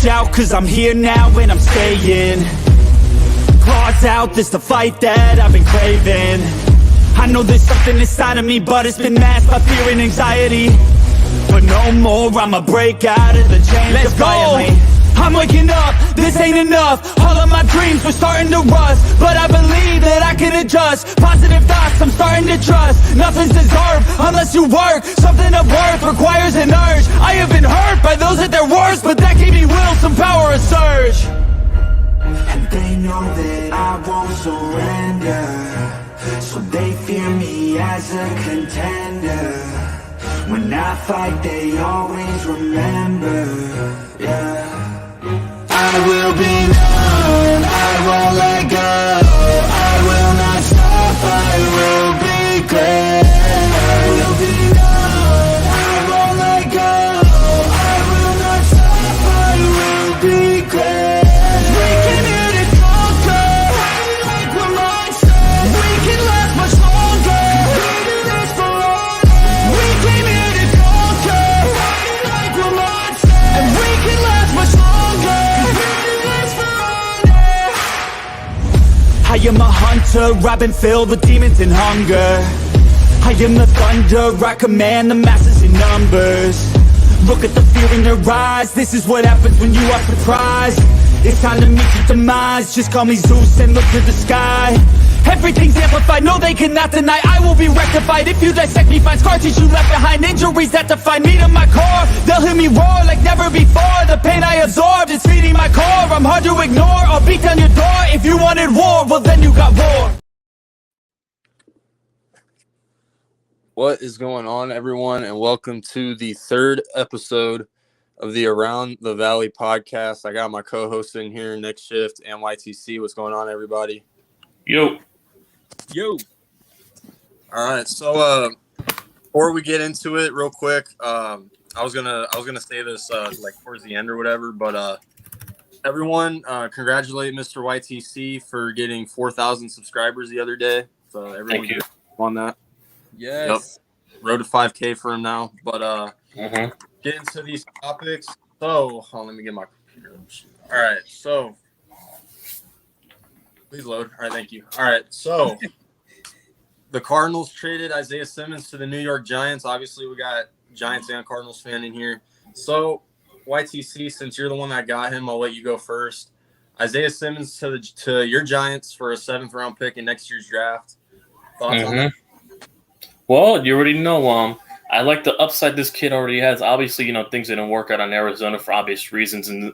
watch out, cause I'm here now and I'm staying. Claws out, this the fight that I've been craving. I know there's something inside of me, but it's been masked by fear and anxiety. But no more, I'ma break out of the chains. Let's go! I'm waking up, this ain't enough. All of my dreams were starting to rust, but I believe that I can adjust. Positive thoughts, I'm starting to trust. Nothing's deserved unless you work. Something of worth requires an urge. I have been hurt by those at their worst, but that gave me will, some power, a surge. And they know that I won't surrender, so they fear me as a contender. When I fight, they always remember, yeah. I will be known, I won't let go. I will not stop, I will be great. I will be known, I won't let go. I will not stop, I will be great. We came here to conquer, like we're monsters. We can last much longer, we do this for honor. We came here to conquer, like we're monsters. And we can last much longer, we do this for honor. I am a hunter, I've been filled with demons and hunger. I am the thunder, I command the masses in numbers. Look at the fear in their eyes, this is what happens when you are surprised. It's time to meet your demise, just call me Zeus and look to the sky. Everything's amplified, no they cannot deny, I will be rectified. If you dissect me, find scar tissue left behind, injuries that define me to my core. They'll hear me roar like never before, the pain I absorbed is feeding my core. I'm hard to ignore, I'll beat down your door. If you wanted war, well then you got war. What is going on, everyone, and welcome to the third episode of the Around the Valley podcast. I got my co-host in here, Nick Shift and YTC. What's going on, everybody? Yo. All right, so before we get into it, real quick, I was gonna say this like towards the end or whatever, but everyone, congratulate Mr. YTC for getting 4,000 subscribers the other day. So everyone, Thank you on that. Yes. Yep. Road to 5K for him now. But get into these topics. So, hold on, let me get my computer. All right, so please load. All right, thank you. All right, so the Cardinals traded Isaiah Simmons to the New York Giants. Obviously, we got Giants and Cardinals fan in here. So, YTC, since you're the one that got him, I'll let you go first. Isaiah Simmons to your Giants for a 7th round pick in next year's draft. Thoughts on that? Well, you already know. I like the upside this kid already has. Obviously, things didn't work out in Arizona for obvious reasons, and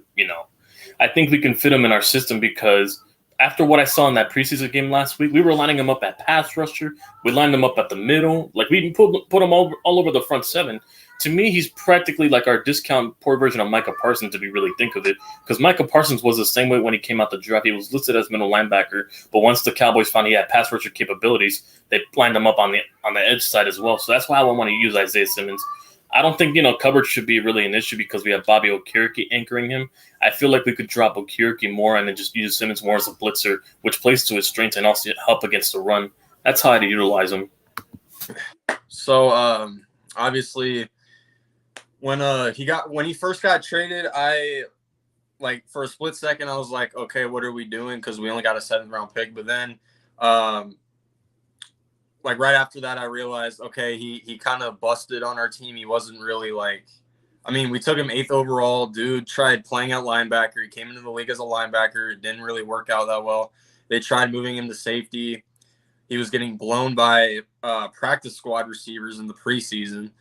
I think we can fit him in our system because after what I saw in that preseason game last week, we were lining him up at pass rusher. We lined him up at the middle. Like, we put him all over the front seven. To me, he's practically like our discount poor version of Micah Parsons, if you really think of it. Because Micah Parsons was the same way when he came out the draft. He was listed as middle linebacker, but once the Cowboys found he had pass rusher capabilities, they lined him up on the edge side as well. So that's why I want to use Isaiah Simmons. I don't think, coverage should be really an issue because we have Bobby Okereke anchoring him. I feel like we could drop Okereke more and then just use Simmons more as a blitzer, which plays to his strengths and also help against the run. That's how I'd utilize him. So, obviously, when he first got traded, I, like, for a split second, I was like, okay, what are we doing? Because we only got a 7th round pick. But then, like, right after that, I realized, okay, he kind of busted on our team. He wasn't really, like, I mean, we took him 8th overall. Dude tried playing at linebacker. He came into the league as a linebacker. It didn't really work out that well. They tried moving him to safety. He was getting blown by practice squad receivers in the preseason.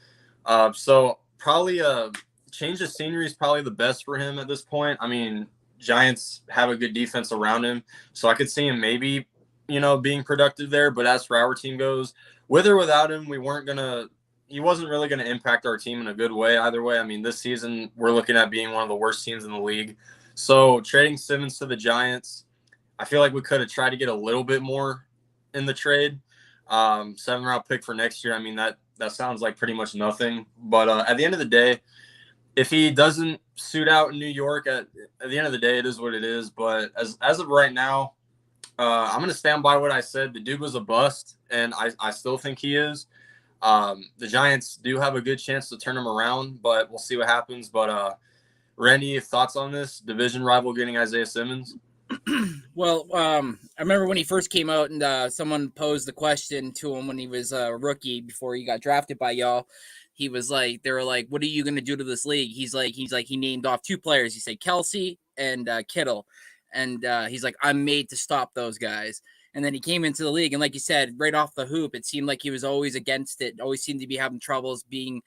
So probably a change of scenery is probably the best for him at this point. I mean, Giants have a good defense around him, so I could see him maybe, being productive there. But as for our team goes, with or without him, he wasn't really going to impact our team in a good way either way. I mean, this season we're looking at being one of the worst teams in the league. So trading Simmons to the Giants, I feel like we could have tried to get a little bit more in the trade. 7th round pick for next year. I mean, that sounds like pretty much nothing. But at the end of the day, if he doesn't suit out in New York, at the end of the day, it is what it is. But as of right now, I'm going to stand by what I said. The dude was a bust, and I still think he is. The Giants do have a good chance to turn him around, but we'll see what happens. But Randy, thoughts on this division rival getting Isaiah Simmons? Well, I remember when he first came out and someone posed the question to him when he was a rookie before he got drafted by y'all. He was like, they were like, what are you going to do to this league? He's like, he named off 2 players. He said Kelsey and Kittle. And he's like, I'm made to stop those guys. And then he came into the league. And like you said, right off the hoop, it seemed like he was always against it. Always seemed to be having troubles being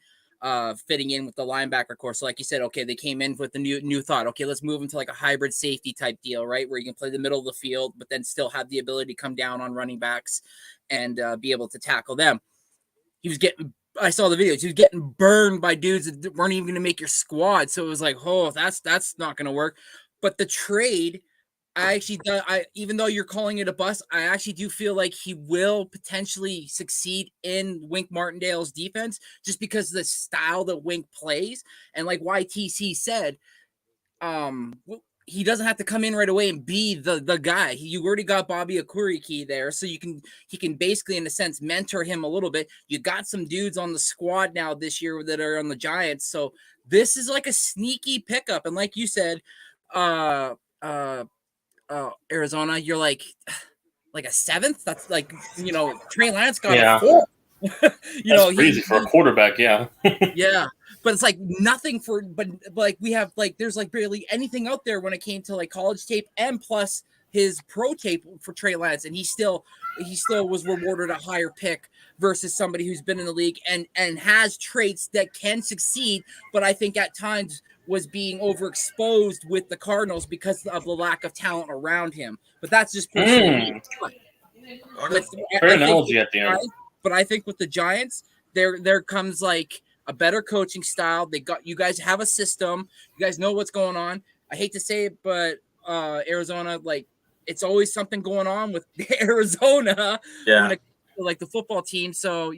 fitting in with the linebacker course. So like you said, okay, they came in with the new thought. Okay, let's move into like a hybrid safety type deal, right? Where you can play the middle of the field, but then still have the ability to come down on running backs and be able to tackle them. I saw the videos. He was getting burned by dudes that weren't even going to make your squad. So it was like, oh, that's not going to work. But the trade, even though you're calling it a bust, I actually do feel like he will potentially succeed in Wink Martindale's defense just because of the style that Wink plays. And like YTC said, he doesn't have to come in right away and be the guy. You already got Bobby Okuriki there, so he can basically, in a sense, mentor him a little bit. You got some dudes on the squad now this year that are on the Giants, so this is like a sneaky pickup. And like you said, Arizona, you're like a 7th. That's like, Trey Lance got a 4. That's crazy for a quarterback. Yeah. Yeah. But it's like nothing but like we have like, there's like barely anything out there when it came to like college tape and plus his pro tape for Trey Lance. And he still was rewarded a higher pick versus somebody who's been in the league and has traits that can succeed. But I think at times was being overexposed with the Cardinals because of the lack of talent around him. But that's just personally. Fair analogy at the end. But I think with the Giants, there comes like a better coaching style. You guys have a system. You guys know what's going on. I hate to say it, but Arizona, like, it's always something going on with Arizona. Yeah. Like the football team. So,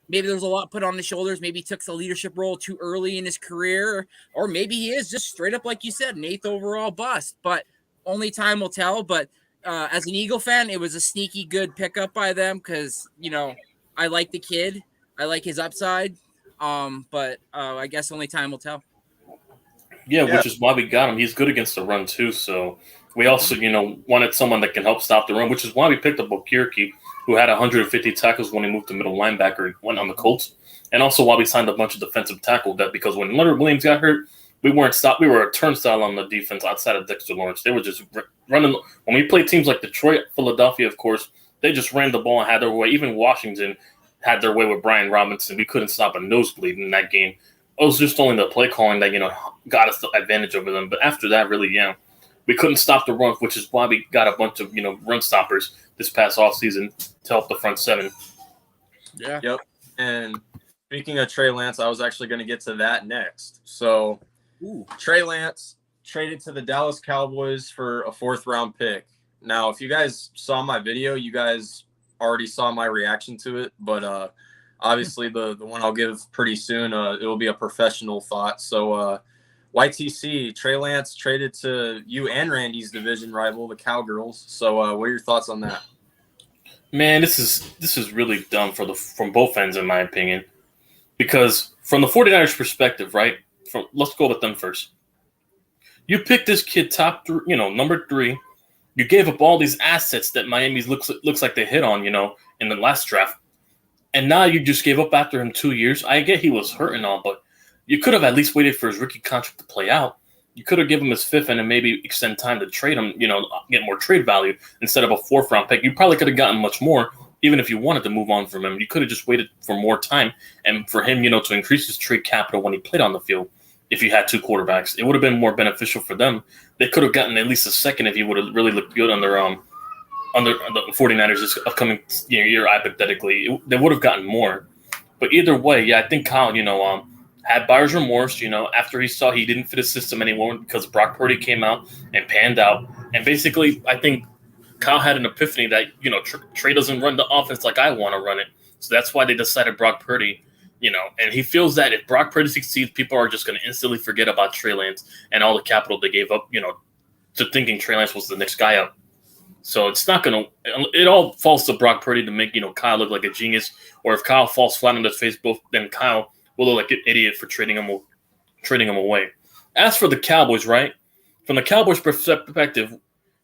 maybe there's a lot put on the shoulders. Maybe he took the leadership role too early in his career, or maybe he is just straight up, like you said, an 8th overall bust. But only time will tell. But as an Eagle fan, it was a sneaky good pickup by them because, I like the kid. I like his upside. But I guess only time will tell. Yeah, which is why we got him. He's good against the run too. So we also, wanted someone that can help stop the run, which is why we picked up Okiriki, who had 150 tackles when he moved to middle linebacker and went on the Colts. And also why we signed a bunch of defensive tackle depth, because when Leonard Williams got hurt, we weren't stopped. We were a turnstile on the defense outside of Dexter Lawrence. They were just running. When we played teams like Detroit, Philadelphia, of course, they just ran the ball and had their way. Even Washington had their way with Brian Robinson. We couldn't stop a nosebleed in that game. It was just only the play calling that, got us the advantage over them. But after that, really, we couldn't stop the run, which is why we got a bunch of, run stoppers this past offseason to help the front 7. Yeah. Yep. And speaking of Trey Lance, I was actually going to get to that next. So Trey Lance traded to the Dallas Cowboys for a 4th-round pick. Now, if you guys saw my video, you guys already saw my reaction to it, but obviously the one I'll give pretty soon, it will be a professional thought. So YTC, Trey Lance traded to you and Randy's division rival, the Cowgirls. So what are your thoughts on that? Man, this is really dumb from both ends, in my opinion, because from the 49ers perspective, right? Let's go with them first. You picked this kid number 3. You gave up all these assets that Miami looks like they hit on, in the last draft. And now you just gave up after him 2 years. I get he was hurt and all, but you could have at least waited for his rookie contract to play out. You could have given him his 5th and then maybe extend time to trade him, get more trade value instead of a 4th-round pick. You probably could have gotten much more, even if you wanted to move on from him. You could have just waited for more time and for him, to increase his trade capital when he played on the field. If you had 2 quarterbacks, it would have been more beneficial for them. They could have gotten at least a 2nd if he would have really looked good under the 49ers this upcoming year, hypothetically. They would have gotten more. But either way, I think Kyle, had buyer's remorse, after he saw he didn't fit his system anymore because Brock Purdy came out and panned out. And basically, I think Kyle had an epiphany that, Trey doesn't run the offense like I want to run it. So that's why they decided Brock Purdy. And he feels that if Brock Purdy succeeds, people are just going to instantly forget about Trey Lance and all the capital they gave up, to thinking Trey Lance was the next guy up. So it's not going to – it all falls to Brock Purdy to make, Kyle look like a genius. Or if Kyle falls flat on his face, then Kyle will look like an idiot for trading him away. As for the Cowboys, right? From the Cowboys' perspective,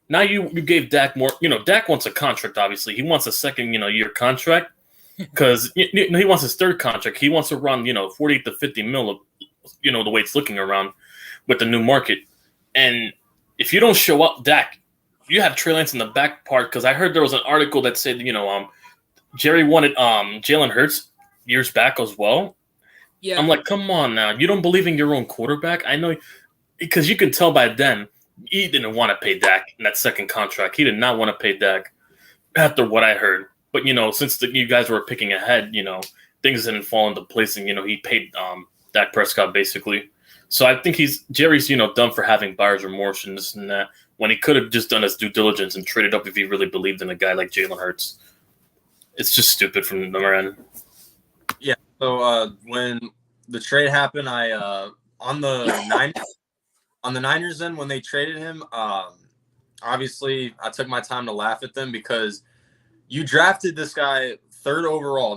now you gave Dak more. Dak wants a contract. Obviously, he wants a second year contract because he wants his third contract. He wants to run 40 to 50 mil. The way it's looking around with the new market. And if you don't show up, Dak, you have Trey Lance in the back part because I heard there was an article that said Jerry wanted Jalen Hurts years back as well. Yeah, I'm like, come on now, you don't believe in your own quarterback? I know, because you can tell by then he didn't want to pay Dak in that second contract. He did not want to pay Dak after what I heard. But since you guys were picking ahead, things didn't fall into place, and he paid Dak Prescott basically. So I think Jerry's done for having buyer's remorse and this and that when he could have just done his due diligence and traded up if he really believed in a guy like Jalen Hurts. It's just stupid from their end. Yeah. So when the trade happened, I on the Niners end when they traded him, obviously I took my time to laugh at them because you drafted this guy third overall.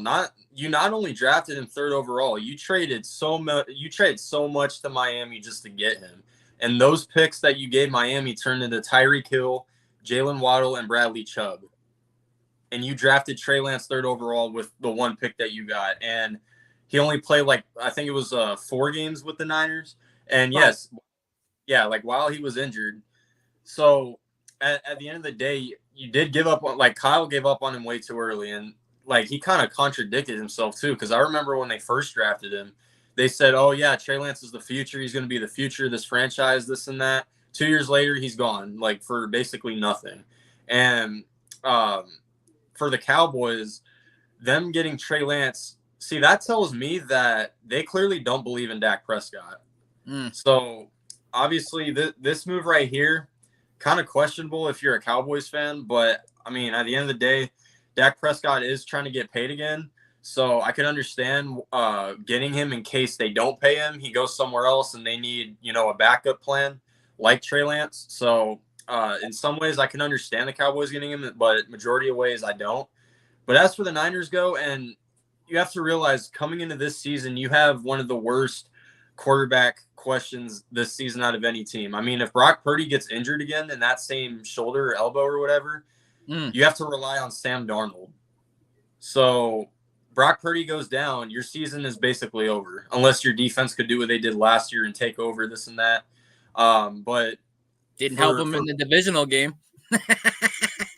You not only drafted him third overall, you traded so much. You traded so much to Miami just to get him, and those picks that you gave Miami turned into Tyreek Hill, Jalen Waddle, and Bradley Chubb. And you drafted Trey Lance third overall with the one pick that you got, and he only played I think it was 4 games with the Niners. And yes, yeah, while he was injured. So at the end of the day, you did give up on Kyle gave up on him way too early, and he kind of contradicted himself too. Because I remember when they first drafted him, they said, "Oh yeah, Trey Lance is the future. He's going to be the future of this franchise, this and that." 2 years later, he's gone for basically nothing. And for the Cowboys, them getting Trey Lance, see, that tells me that they clearly don't believe in Dak Prescott. So obviously this move right here, kind of questionable if you're a Cowboys fan, but I mean, at the end of the day, Dak Prescott is trying to get paid again. So I can understand getting him in case they don't pay him. He goes somewhere else and they need, a backup plan like Trey Lance. So in some ways I can understand the Cowboys getting him, but majority of ways I don't. But as for the Niners go, and you have to realize coming into this season, you have one of the worst quarterback questions this season out of any team. I mean, if Brock Purdy gets injured again in that same shoulder or elbow or whatever, you have to rely on Sam Darnold. So Brock Purdy goes down, your season is basically over, unless your defense could do what they did last year and take over this and that. But didn't help him in the divisional game.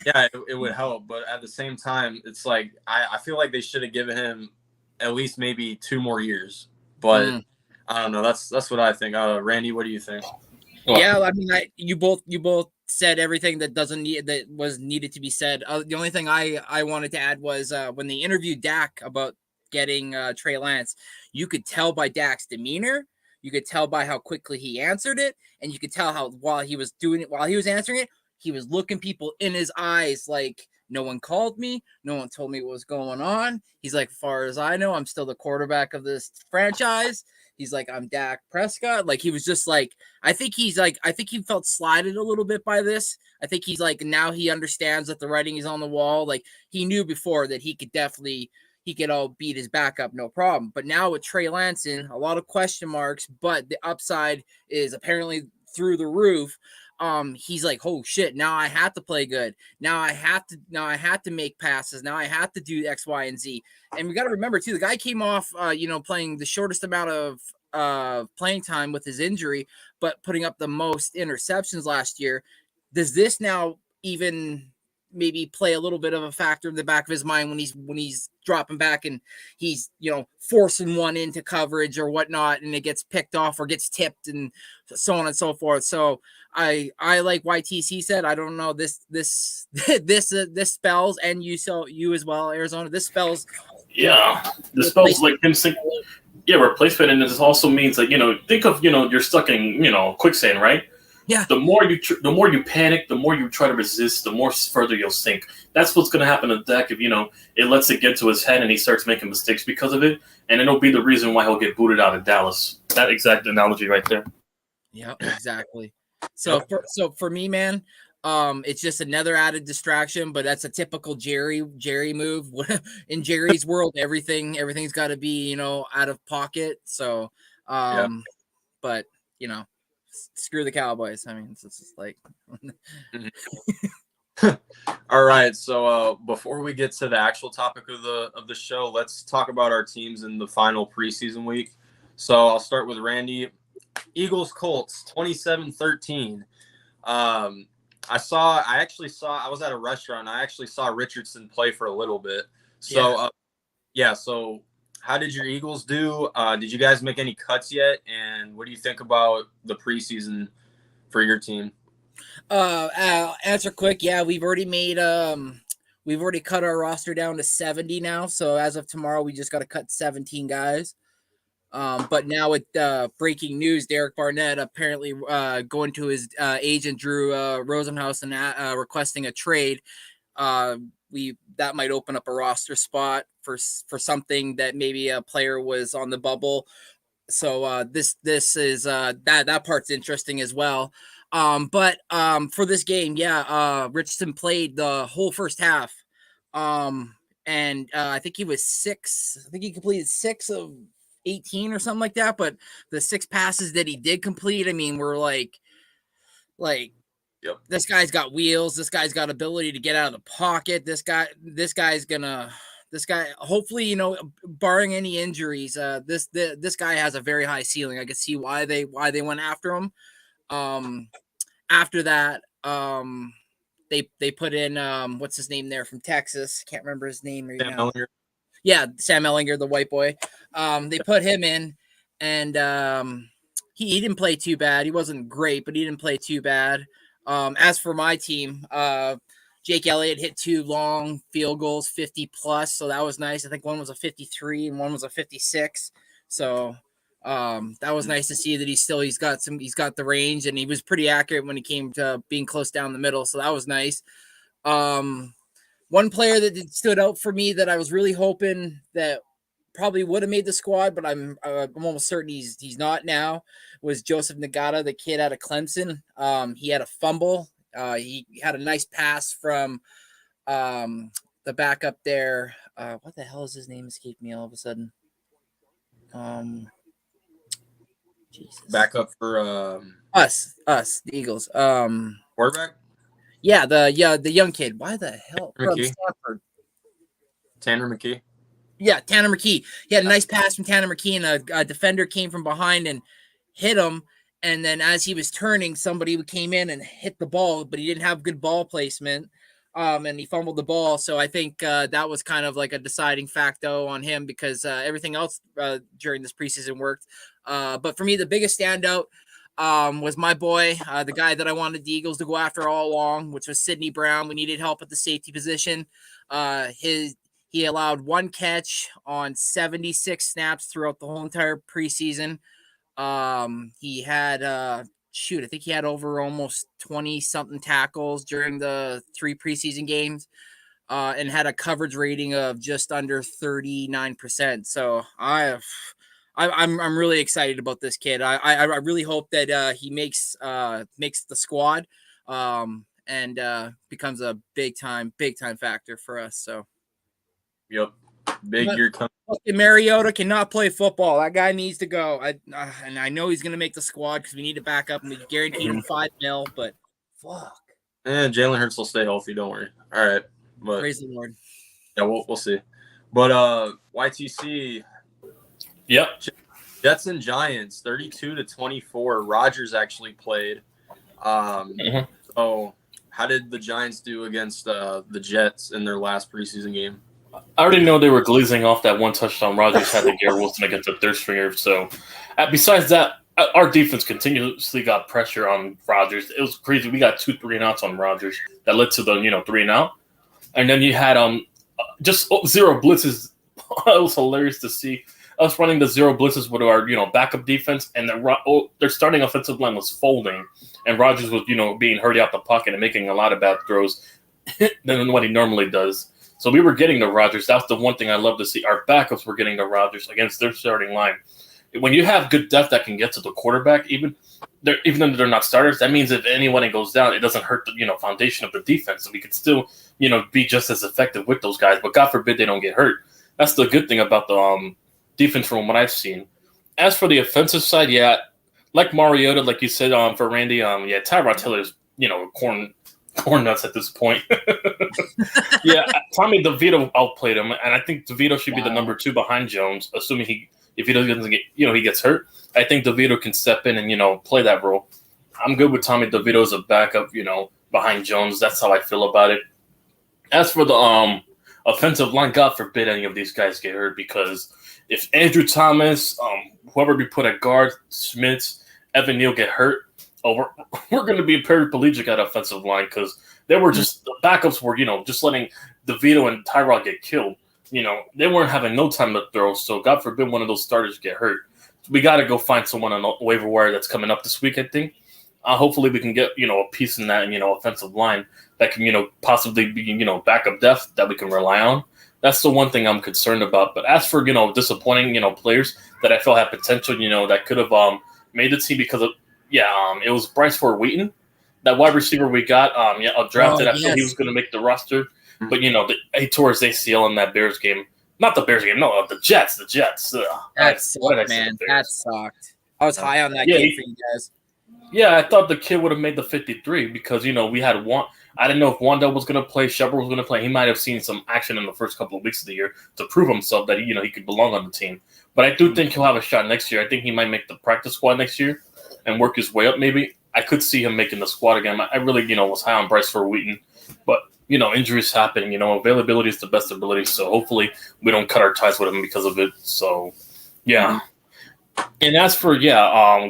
Yeah, it would help, but at the same time, it's I feel like they should have given him at least maybe 2 more years. But I don't know. That's what I think. Randy, what do you think? Yeah, I mean, you both said everything that was needed to be said. The only thing I wanted to add was when they interviewed Dak about getting Trey Lance, you could tell by Dak's demeanor, you could tell by how quickly he answered it, and you could tell how while he was answering it, he was looking people in his eyes like, no one called me, no one told me what was going on. He's like, as far as I know, I'm still the quarterback of this franchise. He's like, I'm Dak Prescott. He was just I think he felt slighted a little bit by this. I think he's now he understands that the writing is on the wall. He knew before that he could all beat his backup, no problem. But now with Trey Lance in, a lot of question marks, but the upside is apparently through the roof. He's like, oh shit, now I have to play good. Now I have to make passes. Now I have to do X, Y, and Z. And we got to remember too, the guy came off, playing the shortest amount of playing time with his injury, but putting up the most interceptions last year. Does this now even maybe play a little bit of a factor in the back of his mind when he's dropping back and he's, forcing one into coverage or whatnot, and it gets picked off or gets tipped and so on and so forth. So I like YTC said, I don't know, this spells, and you as well, Arizona, this spells. Yeah. This spells like him saying, yeah, replacement. And this also means think of, you're stuck in, quicksand, right? Yeah. The more you panic, the more you try to resist, the more further you'll sink. That's what's going to happen to Dak if it lets it get to his head and he starts making mistakes because of it, and it'll be the reason why he'll get booted out of Dallas. That exact analogy right there. Yeah, exactly. So for me, man, it's just another added distraction, but that's a typical Jerry move. In Jerry's world, everything's got to be out of pocket. So, but screw the Cowboys. I mean, it's just like. All right, so before we get to the actual topic of the show, let's talk about our teams in the final preseason week. So I'll start with Randy. Eagles Colts 27-13. I was at a restaurant. I actually saw Richardson play for a little bit. So so how did your Eagles do? Did you guys make any cuts yet? And what do you think about the preseason for your team? I'll answer quick. Yeah, we've already cut our roster down to 70 now. So as of tomorrow, we just got to cut 17 guys. But now with breaking news, Derek Barnett apparently going to his agent Drew Rosenhaus and requesting a trade. That might open up a roster spot for something that maybe a player was on the bubble. So this is that part's interesting as well. But for this game, Richardson played the whole first half. And I think he was 6. I think he completed 6 of 18 or something like that. But the 6 passes that he did complete, I mean, were like, yep. This guy's got wheels. This guy's got ability to get out of the pocket. This guy, hopefully, barring any injuries, this guy has a very high ceiling. I can see why they went after him. After that, they put in what's his name there from Texas? Can't remember his name right now. Yeah, Sam Ellinger, the white boy. They put him in, and he didn't play too bad. He wasn't great, but he didn't play too bad. As for my team, Jake Elliott hit 2 long field goals, 50 plus. So that was nice. I think one was a 53 and one was a 56. So that was nice to see that he's got the range, and he was pretty accurate when it came to being close down the middle. So that was nice. One player that stood out for me that I was really hoping that probably would have made the squad, but I'm almost certain he's not now, was Joseph Nagata, the kid out of Clemson. He had a fumble. He had a nice pass from the backup there. What the hell is his name? Escaped me all of a sudden. Jesus. Backup for us, the Eagles. Quarterback? Yeah, the young kid. Why the hell? From McKee. Stanford. Tanner McKee. Yeah, Tanner McKee. He had a nice pass from Tanner McKee, and a defender came from behind and hit him. And then as he was turning, somebody came in and hit the ball, but he didn't have good ball placement, and he fumbled the ball. So I think that was kind of like a deciding factor on him, because everything else during this preseason worked. But for me, the biggest standout was my boy, the guy that I wanted the Eagles to go after all along, which was Sidney Brown. We needed help at the safety position. He allowed 1 catch on 76 snaps throughout the whole entire preseason. He had I think he had over almost 20 something tackles during the 3 preseason games, and had a coverage rating of just under 39%. So I'm really excited about this kid. I really hope that he makes the squad, and becomes a big time factor for us. So. Yep. Big year coming. Mariota cannot play football. That guy needs to go. And I know he's going to make the squad because we need to back up, and we guaranteed him $5 million. But fuck. And Jalen Hurts will stay healthy. Don't worry. All right. But praise the Lord. Yeah, we'll see. But YTC. Yep. Jets and Giants, 32-24. Rodgers actually played. So how did the Giants do against the Jets in their last preseason game? I already know they were glazing off that 1 touchdown Rodgers had to Garrett Wilson against the third stringer. So, besides that, our defense continuously got pressure on Rodgers. It was crazy. We got 2 3-and-outs on Rodgers that led to the 3-and-out, and then you had just 0 blitzes. It was hilarious to see us running the 0 blitzes with our backup defense, and their starting offensive line was folding, and Rodgers was being hurried out the pocket and making a lot of bad throws than what he normally does. So we were getting to Rodgers. That's the one thing I love to see. Our backups were getting to Rodgers against their starting line. When you have good depth that can get to the quarterback, even though they're not starters, that means if anyone goes down, it doesn't hurt the foundation of the defense. So we could still be just as effective with those guys. But God forbid they don't get hurt. That's the good thing about the defense from what I've seen. As for the offensive side, like Mariota, like you said, for Randy, yeah, Tyrod Taylor's, corn nuts at this point. Yeah, Tommy DeVito outplayed him, and I think DeVito should be the number 2 behind Jones, assuming if he doesn't get, he gets hurt. I think DeVito can step in and, play that role. I'm good with Tommy DeVito as a backup, behind Jones. That's how I feel about it. As for the offensive line, God forbid any of these guys get hurt, because if Andrew Thomas, whoever we put at guard, Schmitz, Evan Neal get hurt, we're going to be paraplegic at offensive line, because they were just, the backups were, just letting DeVito and Tyrod get killed. They weren't having no time to throw, so God forbid one of those starters get hurt. So we got to go find someone on the waiver wire that's coming up this week, I think. Hopefully we can get, a piece in that, offensive line that can, possibly be, backup depth that we can rely on. That's the one thing I'm concerned about. But as for, disappointing, players that I felt had potential, that could have made the team because of, it was Bryce Ford Wheaton, that wide receiver we got, drafted. I thought he was going to make the roster. But, he tore his ACL in that Bears game. Not the Bears game, no, the Jets. That sucked, man. That sucked. I was high on that game for you guys. Yeah, I thought the kid would have made the 53 because, we had one. I didn't know if Wanda was going to play, Shepard was going to play. He might have seen some action in the first couple of weeks of the year to prove himself that, he could belong on the team. But I do think he'll have a shot next year. I think he might make the practice squad next year and work his way up maybe. I could see him making the squad again. I really, was high on Bryce Ford Wheaton. But, injuries happen. Availability is the best ability. So hopefully we don't cut our ties with him because of it. So, yeah. And as for,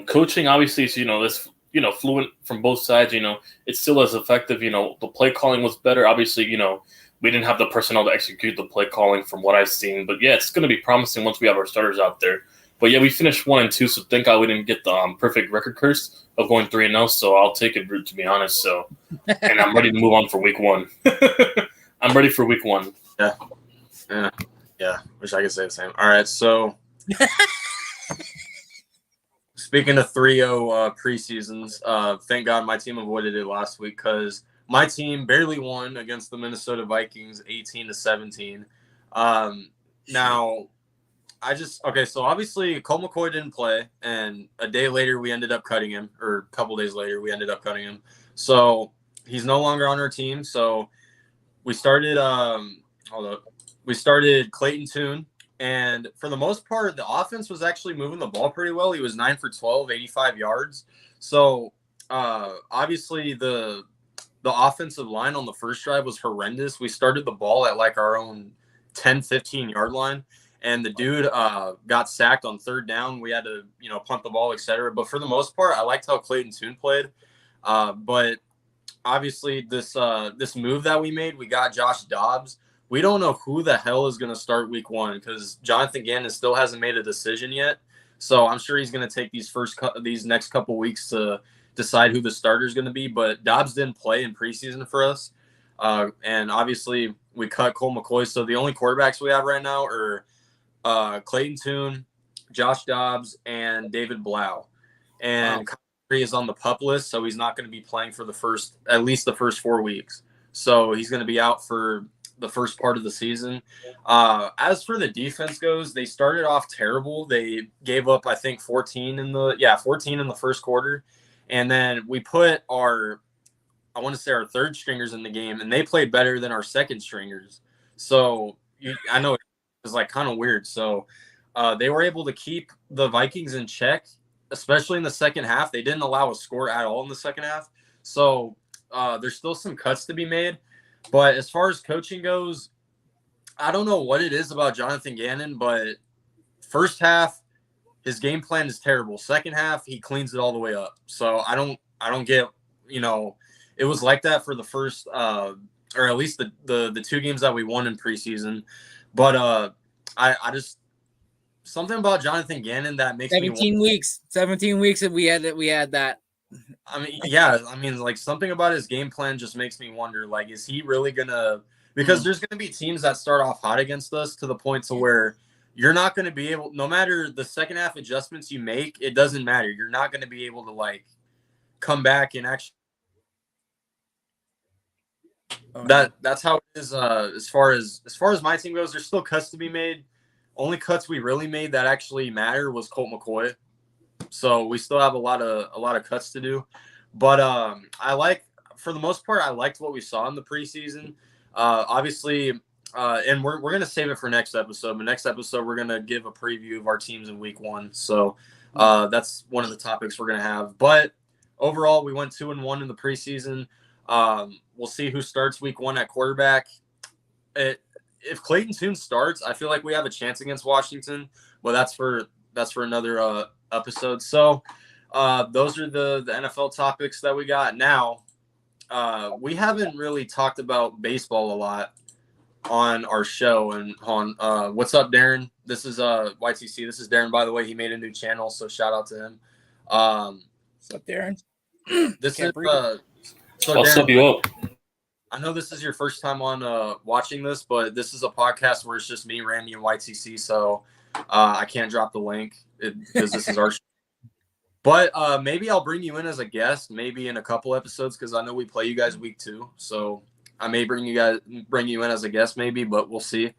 coaching, obviously, this – fluent from both sides, it's still as effective. The play calling was better. Obviously, we didn't have the personnel to execute the play calling from what I've seen. But, it's going to be promising once we have our starters out there. But, we finished 1-2, so thank God we didn't get the perfect record curse of going 3-0. So I'll take it, to be honest. So, and I'm ready to move on for week 1. I'm ready for week 1. Yeah. Wish I could say the same. All right, so – speaking of 3-0 preseasons, thank God my team avoided it last week because my team barely won against the Minnesota Vikings 18-17. Now, so obviously Colt McCoy didn't play, and a day later we ended up cutting him, or a couple days later we ended up cutting him. So he's no longer on our team. So we started Clayton Tune. And for the most part, the offense was actually moving the ball pretty well. He was 9 for 12, 85 yards. So obviously the offensive line on the first drive was horrendous. We started the ball at like our own 10, 15-yard line. And the dude got sacked on third down. We had to, punt the ball, etc. But for the most part, I liked how Clayton Tune played. But obviously this move that we made, we got Josh Dobbs. We don't know who the hell is going to start week 1 because Jonathan Gannon still hasn't made a decision yet. So I'm sure he's going to take these next couple weeks to decide who the starter is going to be. But Dobbs didn't play in preseason for us. And obviously we cut Colt McCoy. So the only quarterbacks we have right now are Clayton Tune, Josh Dobbs, and David Blau. And Kyrie is on the PUP list, so he's not going to be playing for at least the first 4 weeks. So he's going to be out for the first part of the season. As for the defense goes, they started off terrible. They gave up, I think, 14 in the first quarter. And then we put our third stringers in the game, and they played better than our second stringers. So I know it's like kind of weird. So they were able to keep the Vikings in check, especially in the second half. They didn't allow a score at all in the second half. So there's still some cuts to be made. But as far as coaching goes, I don't know what it is about Jonathan Gannon, but first half, his game plan is terrible. Second half, he cleans it all the way up. So I don't get, it was like that for the first, or at least the 2 games that we won in preseason. But I just, something about Jonathan Gannon that makes 17 weeks and we had that. Like something about his game plan just makes me wonder, like, is he really gonna, because there's gonna be teams that start off hot against us to the point to where you're not gonna be able, no matter the second half adjustments you make, it doesn't matter. You're not gonna be able to like come back and actually that's how it is. As far as my team goes, there's still cuts to be made. Only cuts we really made that actually matter was Colt McCoy. So we still have a lot of cuts to do. But for the most part, I liked what we saw in the preseason. Obviously, and we're gonna save it for next episode. But next episode, we're gonna give a preview of our teams in week 1. So that's one of the topics we're gonna have. But overall, we went 2-1 in the preseason. We'll see who starts week 1 at quarterback. If Clayton Tune starts, I feel like we have a chance against Washington. But that's for another episode. So those are the NFL topics that we got. Now, we haven't really talked about baseball a lot on our show. And on what's up, Darren? This is YTC. This is Darren, by the way. He made a new channel, so shout out to him. What's up, Darren? This is so I'll Darren, sub you up. I know this is your first time on watching this, but this is a podcast where it's just me, Randy, and YTC. So I can't drop the link because this is our show. But maybe I'll bring you in as a guest, maybe in a couple episodes, because I know we play you guys week 2. So I may bring you in as a guest, maybe, but we'll see.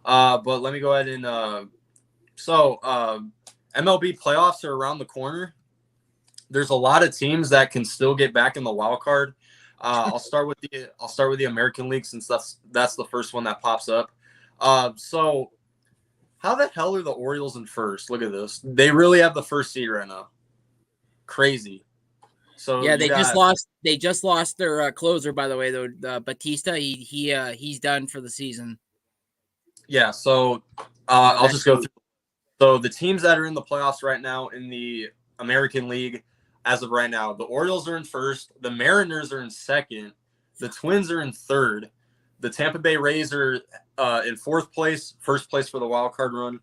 But let me go ahead and MLB playoffs are around the corner. There's a lot of teams that can still get back in the wild card. I'll start with the American League since that's the first one that pops up. So how the hell are the Orioles in first? Look at this. They really have the first seed right now. Crazy. So yeah, they just lost their closer, by the way, though. Batista, he's done for the season. Yeah, so I'll just go through. So the teams that are in the playoffs right now in the American League, as of right now, the Orioles are in first, the Mariners are in second, the Twins are in third, the Tampa Bay Rays are in fourth place, first place for the wild card run,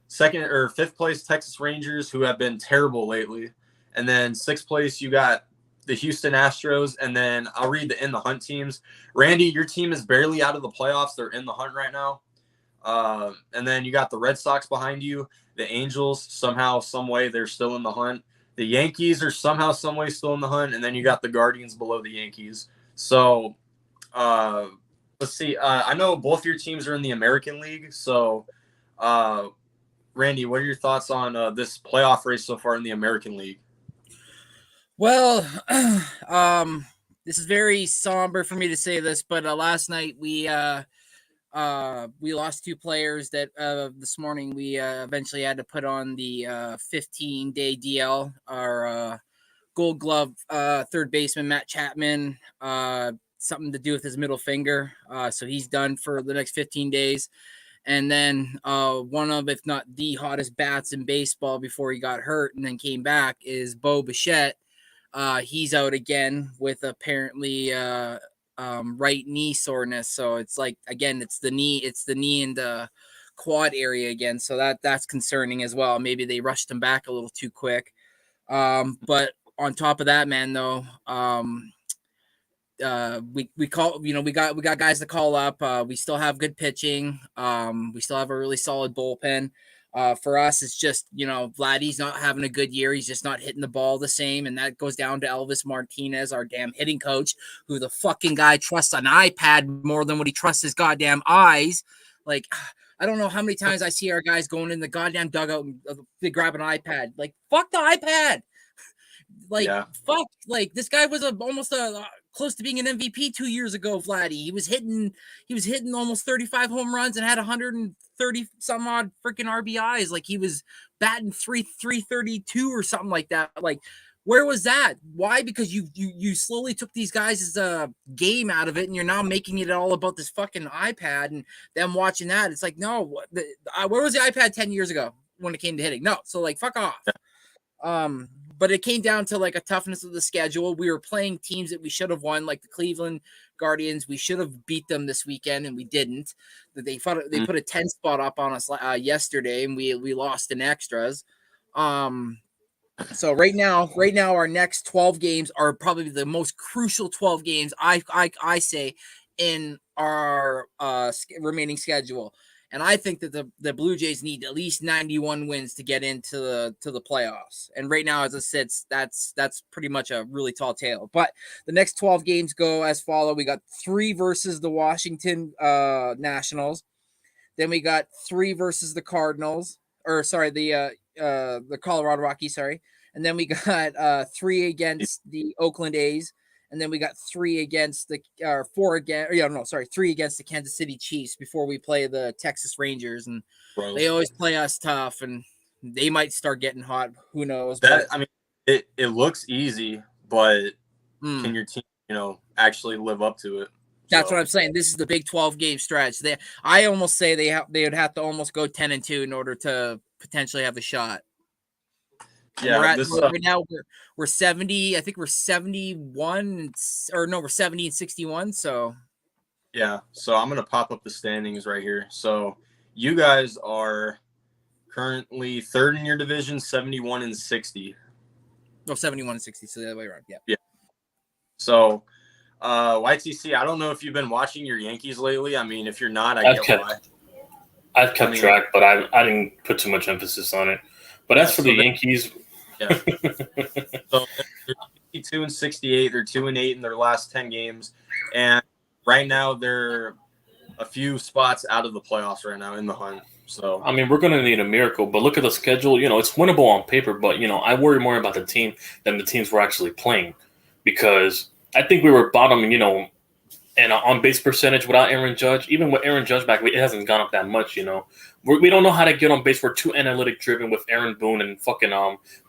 fifth place Texas Rangers, who have been terrible lately, and then sixth place you got the Houston Astros, and then I'll read the in the hunt teams. Randy, your team is barely out of the playoffs; they're in the hunt right now. And then you got the Red Sox behind you, the Angels somehow, some way they're still in the hunt. The Yankees are somehow, some way still in the hunt, and then you got the Guardians below the Yankees. So, let's see. I know both your teams are in the American League. So, Randy, what are your thoughts on this playoff race so far in the American League? Well, this is very somber for me to say this, but last night we lost 2 players that this morning we eventually had to put on the 15-day DL. Our Gold Glove third baseman Matt Chapman, something to do with his middle finger, so he's done for the next 15 days. And then one of, if not the hottest bats in baseball before he got hurt and then came back, is Bo Bichette. He's out again with apparently right knee soreness. So it's like, again, it's the knee and the quad area again. So that's concerning as well. Maybe they rushed him back a little too quick. But on top of that, man, though, we got guys to call up. We still have good pitching. We still have a really solid bullpen. For us, it's just, Vladdy's not having a good year. He's just not hitting the ball the same. And that goes down to Elvis Martinez, our damn hitting coach, who the fucking guy trusts an iPad more than what he trusts his goddamn eyes. Like, I don't know how many times I see our guys going in the goddamn dugout and they grab an iPad. Like, fuck the iPad. Like, yeah. Fuck. Like, this guy was almost close to being an MVP 2 years ago, Vladdy. He was hitting almost 35 home runs and had 130 some odd freaking RBIs. Like, he was batting 332 or something like that. Like, where was that? Why? Because you slowly took these guys' game out of it, and you're now making it all about this fucking iPad and them watching that. It's like, no, where was the iPad 10 years ago when it came to hitting? No, so like, fuck off. But it came down to like a toughness of the schedule. We were playing teams that we should have won, like the Cleveland Guardians. We should have beat them this weekend, and we didn't. They put a 10 spot up on us yesterday, and we lost in extras. So right now, our next 12 games are probably the most crucial 12 games I say in our remaining schedule. And I think that the Blue Jays need at least 91 wins to get into the playoffs. And right now, as I said, that's pretty much a really tall tale. But the next 12 games go as follow. We got 3 versus the Washington Nationals. Then we got 3 versus the Cardinals. Or sorry, the Colorado Rockies. Sorry. and then we got 3 against the Oakland A's, and then we got 3 against the 4 against. Yeah, no, sorry, 3 against the Kansas City Chiefs before we play the Texas Rangers, and they always play us tough, and they might start getting hot. Who knows? I mean, it looks easy, but can your team, actually live up to it? That's what I'm saying. This is the big 12 game stretch. I almost say they would have to almost go 10-2 in order to potentially have a shot. Yeah, right now we're 70. I think we're 71, or no, we're 70 and 61. So yeah. So I'm gonna pop up the standings right here. So you guys are currently third in your division, 71 and 60. Oh, 71 and 60. So the other way around. Yeah. Yeah. So. YTC, I don't know if you've been watching your Yankees lately. I mean, if you're not, I've kept track, but I didn't put too much emphasis on it. But as for the Yankees, yeah. So they're 62 and 68. They're 2-8 in their last 10 games, and right now they're a few spots out of the playoffs right now in the hunt. So I mean, we're going to need a miracle. But look at the schedule. It's winnable on paper, but I worry more about the team than the teams we're actually playing, because I think we were bottom, and on base percentage without Aaron Judge. Even with Aaron Judge back, it hasn't gone up that much. We don't know how to get on base. We're too analytic driven with Aaron Boone and fucking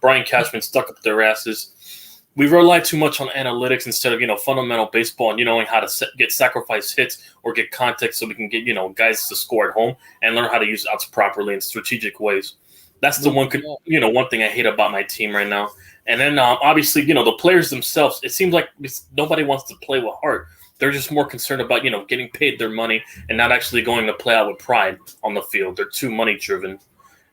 Brian Cashman stuck up their asses. We rely too much on analytics instead of fundamental baseball and knowing how to get sacrifice hits or get context so we can get guys to score at home and learn how to use outs properly in strategic ways. That's the one thing I hate about my team right now. And then obviously, the players themselves, it seems like nobody wants to play with heart. They're just more concerned about, getting paid their money and not actually going to play out with pride on the field. They're too money driven.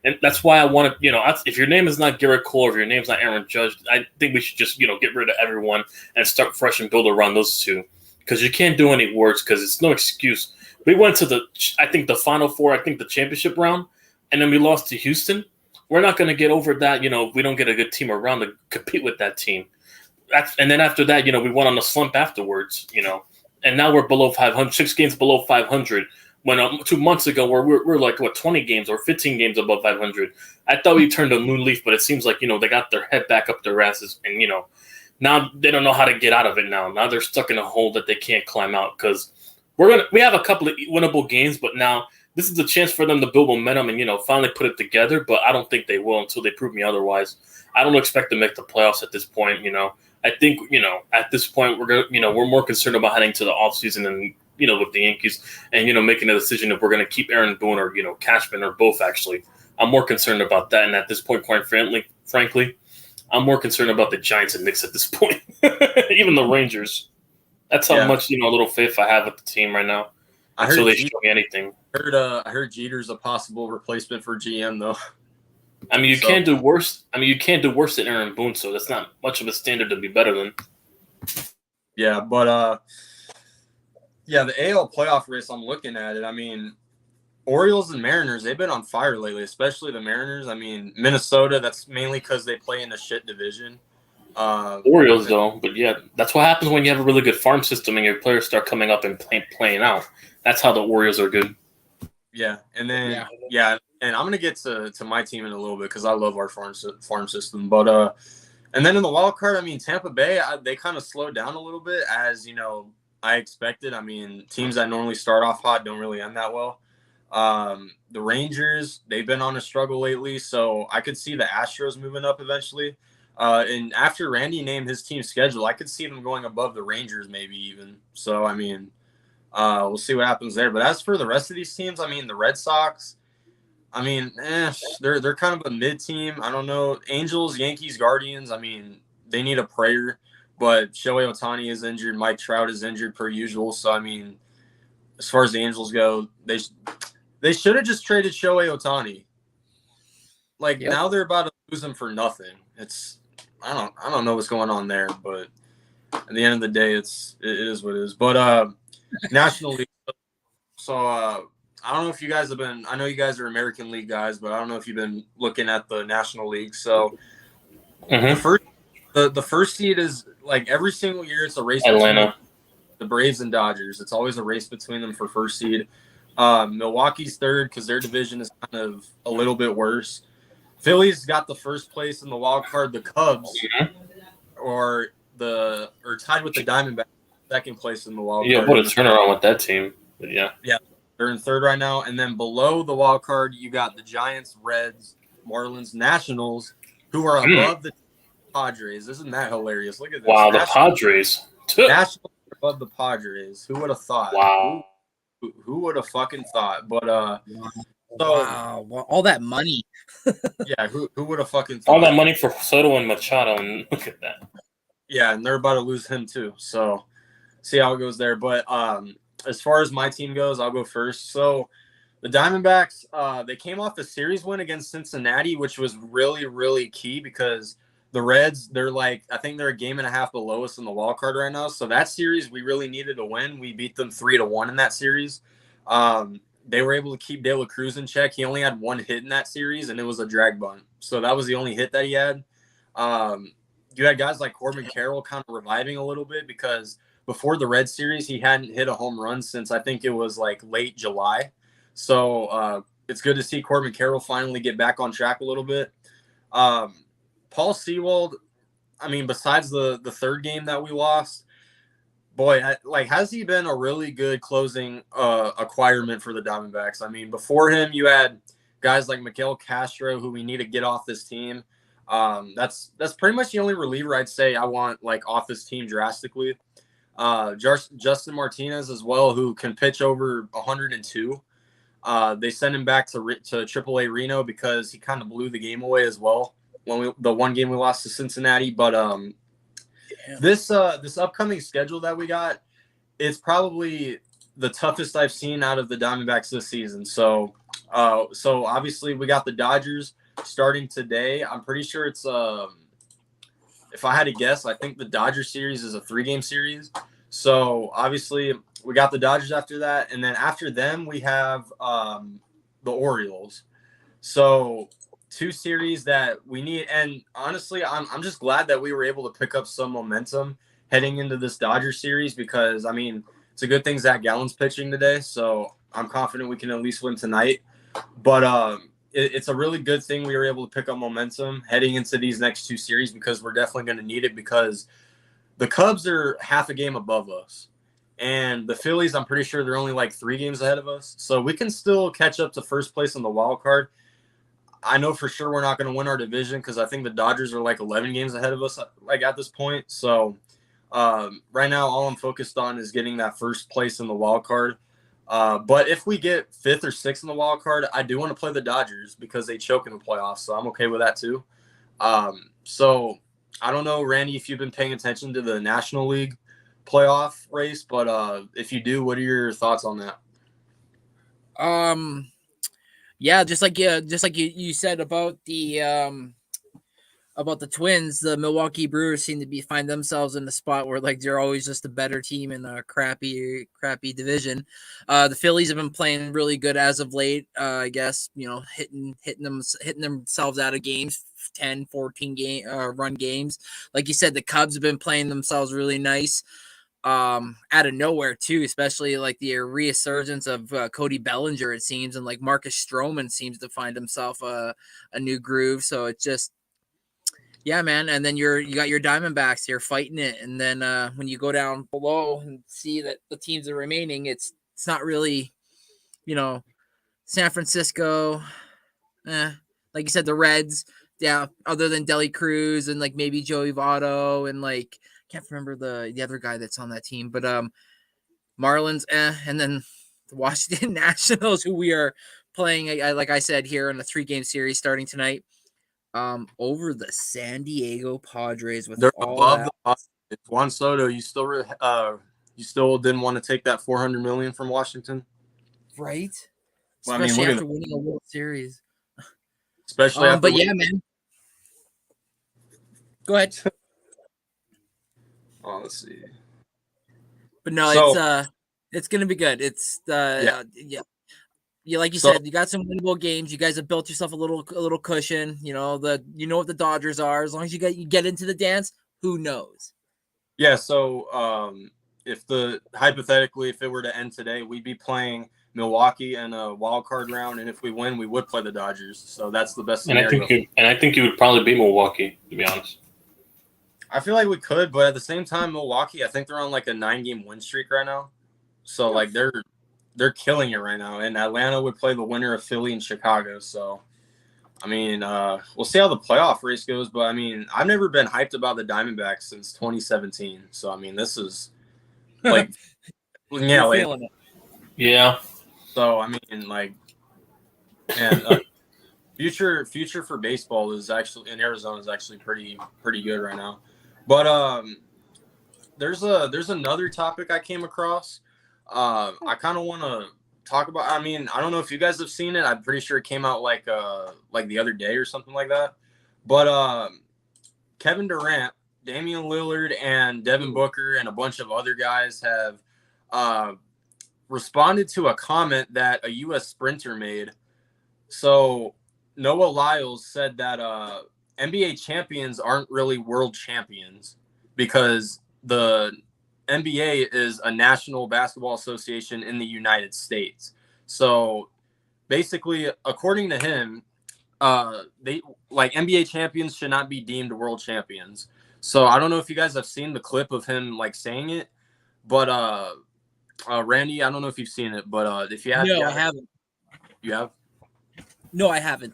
And that's why I want to, if your name is not Garrett Cole, or if your name's not Aaron Judge, I think we should just, get rid of everyone and start fresh and build around those two. Because you can't do any worse, because it's no excuse. We went to the Final Four, the championship round, and then we lost to Houston. We're not going to get over that, if we don't get a good team around to compete with that team. And then after that, we went on a slump afterwards, and now we're below 500, 6 games below 500. When 2 months ago, we're like, 20 games or 15 games above 500. I thought we turned a new leaf, but it seems like, they got their head back up their asses. And, now they don't know how to get out of it now. Now they're stuck in a hole that they can't climb out, because we have a couple of winnable games, but now this is the chance for them to build momentum and, finally put it together. But I don't think they will until they prove me otherwise. I don't expect to make the playoffs at this point. I think, at this point, we're more concerned about heading to the offseason and, with the Yankees and, making a decision if we're going to keep Aaron Boone or, Cashman or both, actually. I'm more concerned about that. And at this point, quite frankly, I'm more concerned about the Giants and Knicks at this point, even the Rangers. That's how much, little faith I have with the team right now. Until they show me anything. I heard Jeter's a possible replacement for GM, though. I mean, you can't do worse. You can't do worse than Aaron Boone, so that's not much of a standard to be better than. Yeah, but the AL playoff race, I'm looking at it. I mean, Orioles and Mariners, they've been on fire lately, especially the Mariners. I mean, Minnesota, that's mainly because they play in a shit division. Orioles, though, but yeah, that's what happens when you have a really good farm system and your players start coming up and playing out. That's how the Orioles are good. Yeah, and then and I'm gonna get to my team in a little bit because I love our farm system. But and then in the wild card, I mean, Tampa Bay, they kind of slowed down a little bit, as I expected. I mean, teams that normally start off hot don't really end that well. The Rangers, they've been on a struggle lately, so I could see the Astros moving up eventually. And after Randy named his team schedule, I could see them going above the Rangers, maybe even. So I mean. We'll see what happens there. But as for the rest of these teams, I mean, the Red Sox, I mean, they're kind of a mid team. I don't know. Angels, Yankees, Guardians, I mean, they need a prayer. But Shohei Ohtani is injured. Mike Trout is injured per usual. So, I mean, as far as the Angels go, they should have just traded Shohei Ohtani. Now they're about to lose him for nothing. I don't know what's going on there. But at the end of the day, it is what it is. But National League. So I don't know if you guys have been. I know you guys are American League guys, but I don't know if you've been looking at the National League. So the first seed is every single year. It's a race. Atlanta, the Braves and Dodgers. It's always a race between them for first seed. Milwaukee's third because their division is kind of a little bit worse. Phillies got the first place in the wild card. The Cubs or tied with the Diamondbacks, second place in the wild Yeah, card. what a turnaround with that team. But yeah. They're in third right now. And then below the wild card, you got the Giants, Reds, Marlins, Nationals, who are above the Padres. Isn't that hilarious? Look at this. Wow, the Padres. Nationals are above the Padres. Who would have thought? Wow. Who would have fucking thought? But wow, all that money. yeah, who would have fucking thought? All that money for Soto and Machado, and look at that. Yeah, and they're about to lose him too. So see how it goes there. But as far as my team goes, I'll go first. So the Diamondbacks, they came off a series win against Cincinnati, which was really, really key because the Reds, I think they're a game and a half below us in the wild card right now. So that series, we really needed to win. We beat them 3-1 in that series. They were able to keep De La Cruz in check. He only had one hit in that series, and it was a drag bunt. So that was the only hit that he had. You had guys like Corbin Carroll kind of reviving a little bit because before the Red series, he hadn't hit a home run since I think it was like late July. So it's good to see Corbin Carroll finally get back on track a little bit. Paul Sewald, I mean, besides the third game that we lost, boy, has he been a really good closing acquirement for the Diamondbacks? I mean, before him, you had guys like Miguel Castro, who we need to get off this team. That's pretty much the only reliever I'd say I want off this team drastically. Justin Martinez as well, who can pitch over 102. They sent him back to AAA Reno because he kind of blew the game away as well when the one game we lost to Cincinnati. But this upcoming schedule that we got, it's probably the toughest I've seen out of the Diamondbacks this season. So obviously we got the Dodgers starting today. I'm pretty sure it's if I had to guess, I think the Dodgers series is a 3-game series. So obviously we got the Dodgers after that, and then after them we have the Orioles. So 2 series that we need, and honestly, I'm just glad that we were able to pick up some momentum heading into this Dodgers series because I mean it's a good thing Zach Gallen's pitching today, so I'm confident we can at least win tonight. But it's a really good thing we were able to pick up momentum heading into these next 2 series because we're definitely going to need it because the Cubs are half a game above us. And the Phillies, I'm pretty sure they're only like 3 games ahead of us. So we can still catch up to first place in the wild card. I know for sure we're not going to win our division because I think the Dodgers are like 11 games ahead of us at this point. So right now all I'm focused on is getting that first place in the wild card. But if we get 5th or 6th in the wild card, I do want to play the Dodgers because they choke in the playoffs. So I'm okay with that too. So I don't know, Randy, if you've been paying attention to the National League playoff race, but if you do, what are your thoughts on that? Yeah, just like you said about the Twins, the Milwaukee Brewers seem to find themselves in the spot where like they're always just a better team in a crappy division. The Phillies have been playing really good as of late. I guess, hitting themselves out of games, 10, 14 run games. Like you said, the Cubs have been playing themselves really nice. Out of nowhere too, especially like the resurgence of Cody Bellinger, it seems, and like Marcus Stroman seems to find himself a new groove. So it's just, yeah, man. And then you got your Diamondbacks here fighting it, and then when you go down below and see that the teams are remaining, it's not really, San Francisco, like you said, the Reds, yeah, other than Deli Cruz and like maybe Joey Votto and like can't remember the other guy that's on that team, but Marlins, and then the Washington Nationals, who we are playing, like I said, here in a 3-game series starting tonight, over the San Diego Padres. With They're all above that. the Padres. Juan Soto, you still didn't want to take that $400 million from Washington, right? Well, Especially look after winning a World Series. Especially after but yeah, man. Go ahead. Oh, let's see. But no, it's gonna be good. It's yeah. Like you said, you got some winnable games. You guys have built yourself a little cushion. You know what the Dodgers are. As long as you get into the dance, who knows? Yeah. So hypothetically, if it were to end today, we'd be playing Milwaukee in a wild card round, and if we win, we would play the Dodgers. So that's the best And scenario. I think you would probably beat Milwaukee, to be honest. I feel like we could, but at the same time, Milwaukee, I think they're on like a 9-game win streak right now. So like they're killing it right now. And Atlanta would play the winner of Philly and Chicago. So I mean, we'll see how the playoff race goes. But I mean, I've never been hyped about the Diamondbacks since 2017. So I mean, this is like Feeling it. Yeah. So I mean, like, and future for baseball is actually in Arizona is actually pretty good right now. But there's another topic I came across. I kind of want to talk about. I mean, I don't know if you guys have seen it. I'm pretty sure it came out like the other day or something like that. But Kevin Durant, Damian Lillard, and Devin Booker and a bunch of other guys have responded to a comment that a U.S. sprinter made. So Noah Lyles said that NBA champions aren't really world champions because the NBA is a national basketball association in the United States. So basically, according to him, they like NBA champions should not be deemed world champions. So I don't know if you guys have seen the clip of him like saying it, but Randy, I don't know if you've seen it, but if you have, No, I haven't. You have? No, I haven't.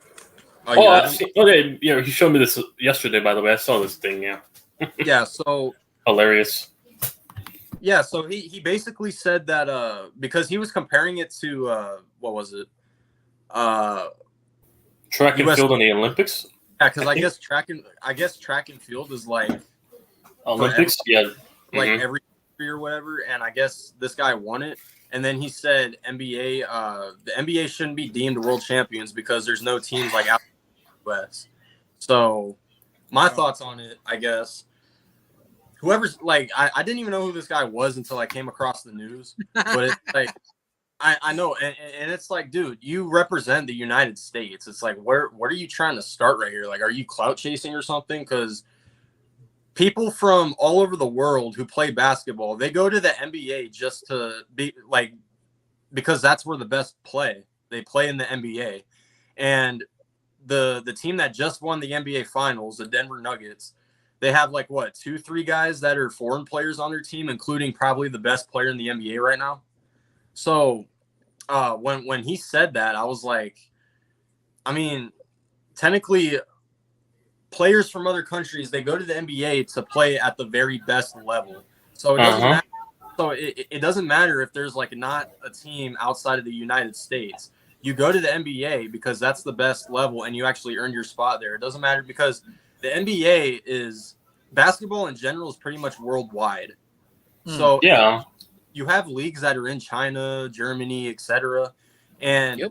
Okay. Yeah, he showed me this yesterday. By the way, I saw this thing. Yeah. Yeah. So hilarious. Yeah. So he basically said that because he was comparing it to what was it? Track and field in the Olympics. Yeah, because I guess track and field is like Olympics. Like every year or whatever. And I guess this guy won it. And then he said the NBA shouldn't be deemed world champions because there's no teams like out in the US. So my thoughts on it, I guess, whoever's like, I didn't even know who this guy was until I came across the news. But it's like, I know. And it's like, dude, you represent the United States. It's like, what are you trying to start right here? Like, are you clout chasing or something? Because people from all over the world who play basketball, they go to the NBA just to be like, because that's where the best play. They play in the NBA. And the team that just won the NBA finals, the Denver Nuggets, they have like what, 2-3 guys that are foreign players on their team, including probably the best player in the NBA right now. So when he said that, I was like, I mean, technically players from other countries, they go to the NBA to play at the very best level. So it doesn't matter. So it doesn't matter if there's like not a team outside of the United States. You go to the NBA because that's the best level and you actually earned your spot there. It doesn't matter because the NBA is basketball in general is pretty much worldwide. So yeah, you have leagues that are in China, Germany, etc. And